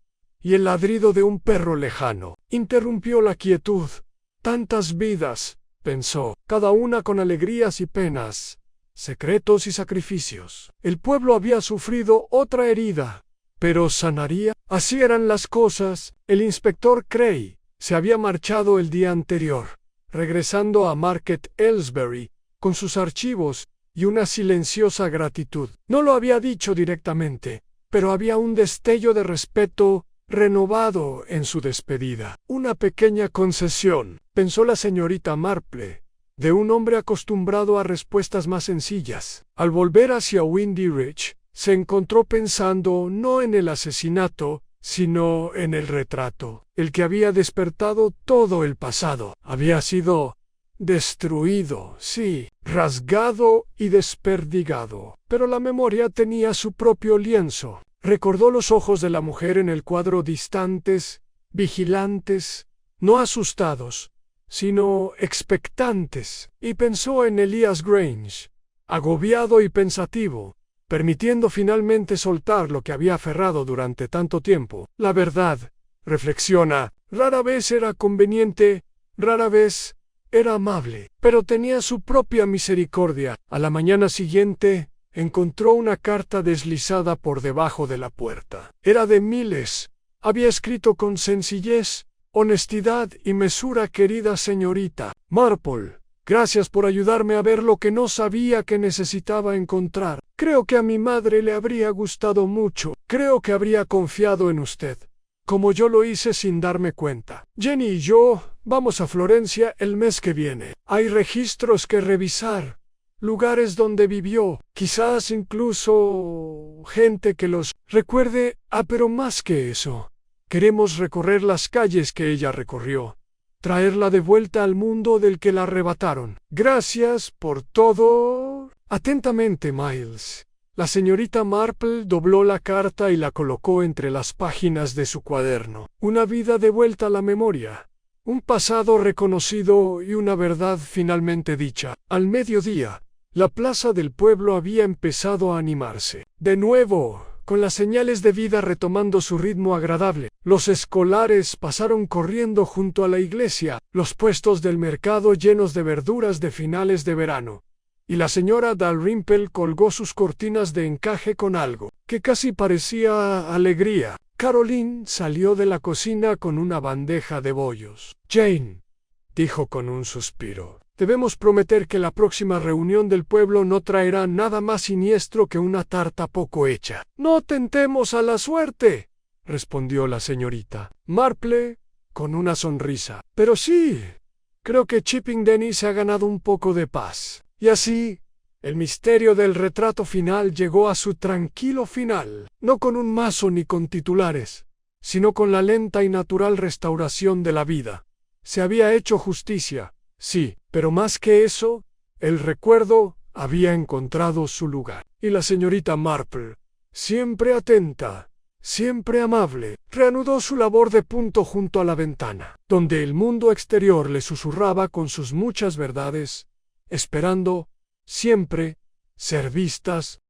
y el ladrido de un perro lejano interrumpió la quietud. Tantas vidas, pensó, cada una con alegrías y penas, secretos y sacrificios. El pueblo había sufrido otra herida, pero ¿sanaría? Así eran las cosas. El inspector Cray se había marchado el día anterior, regresando a Market Aylesbury con sus archivos y una silenciosa gratitud. No lo había dicho directamente, pero había un destello de respeto renovado en su despedida. Una pequeña concesión, pensó la señorita Marple, de un hombre acostumbrado a respuestas más sencillas. Al volver hacia Windy Ridge, se encontró pensando no en el asesinato, sino en el retrato. El que había despertado todo el pasado había sido destruido, sí, rasgado y desperdigado. Pero la memoria tenía su propio lienzo. Recordó los ojos de la mujer en el cuadro distantes, vigilantes, no asustados, sino expectantes, y pensó en Elias Grange, agobiado y pensativo, permitiendo finalmente soltar lo que había aferrado durante tanto tiempo. La verdad, reflexiona, rara vez era conveniente, rara vez era amable, pero tenía su propia misericordia. A la mañana siguiente, encontró una carta deslizada por debajo de la puerta. Era de Miles. Había escrito con sencillez, honestidad y mesura: querida señorita Marple, gracias por ayudarme a ver lo que no sabía que necesitaba encontrar. Creo que a mi madre le habría gustado mucho. Creo que habría confiado en usted, como yo lo hice sin darme cuenta. Jenny y yo vamos a Florencia el mes que viene. Hay registros que revisar, lugares donde vivió, quizás incluso gente que los recuerde. Pero más que eso, queremos recorrer las calles que ella recorrió, traerla de vuelta al mundo del que la arrebataron. Gracias por todo. Atentamente, Miles. La señorita Marple dobló la carta y la colocó entre las páginas de su cuaderno. Una vida de vuelta a la memoria, un pasado reconocido y una verdad finalmente dicha. Al mediodía, la plaza del pueblo había empezado a animarse. De nuevo, con las señales de vida retomando su ritmo agradable. Los escolares pasaron corriendo junto a la iglesia, los puestos del mercado llenos de verduras de finales de verano, y la señora Dalrymple colgó sus cortinas de encaje con algo que casi parecía alegría. Caroline salió de la cocina con una bandeja de bollos. «Jane», dijo con un suspiro, «debemos prometer que la próxima reunión del pueblo no traerá nada más siniestro que una tarta poco hecha». «No tentemos a la suerte», respondió la señorita Marple con una sonrisa. «Pero sí, creo que Chipping Denny se ha ganado un poco de paz». Y así, el misterio del retrato final llegó a su tranquilo final, no con un mazo ni con titulares, sino con la lenta y natural restauración de la vida. Se había hecho justicia, sí, pero más que eso, el recuerdo había encontrado su lugar. Y la señorita Marple, siempre atenta, siempre amable, reanudó su labor de punto junto a la ventana, donde el mundo exterior le susurraba con sus muchas verdades esperando, siempre, ser vistas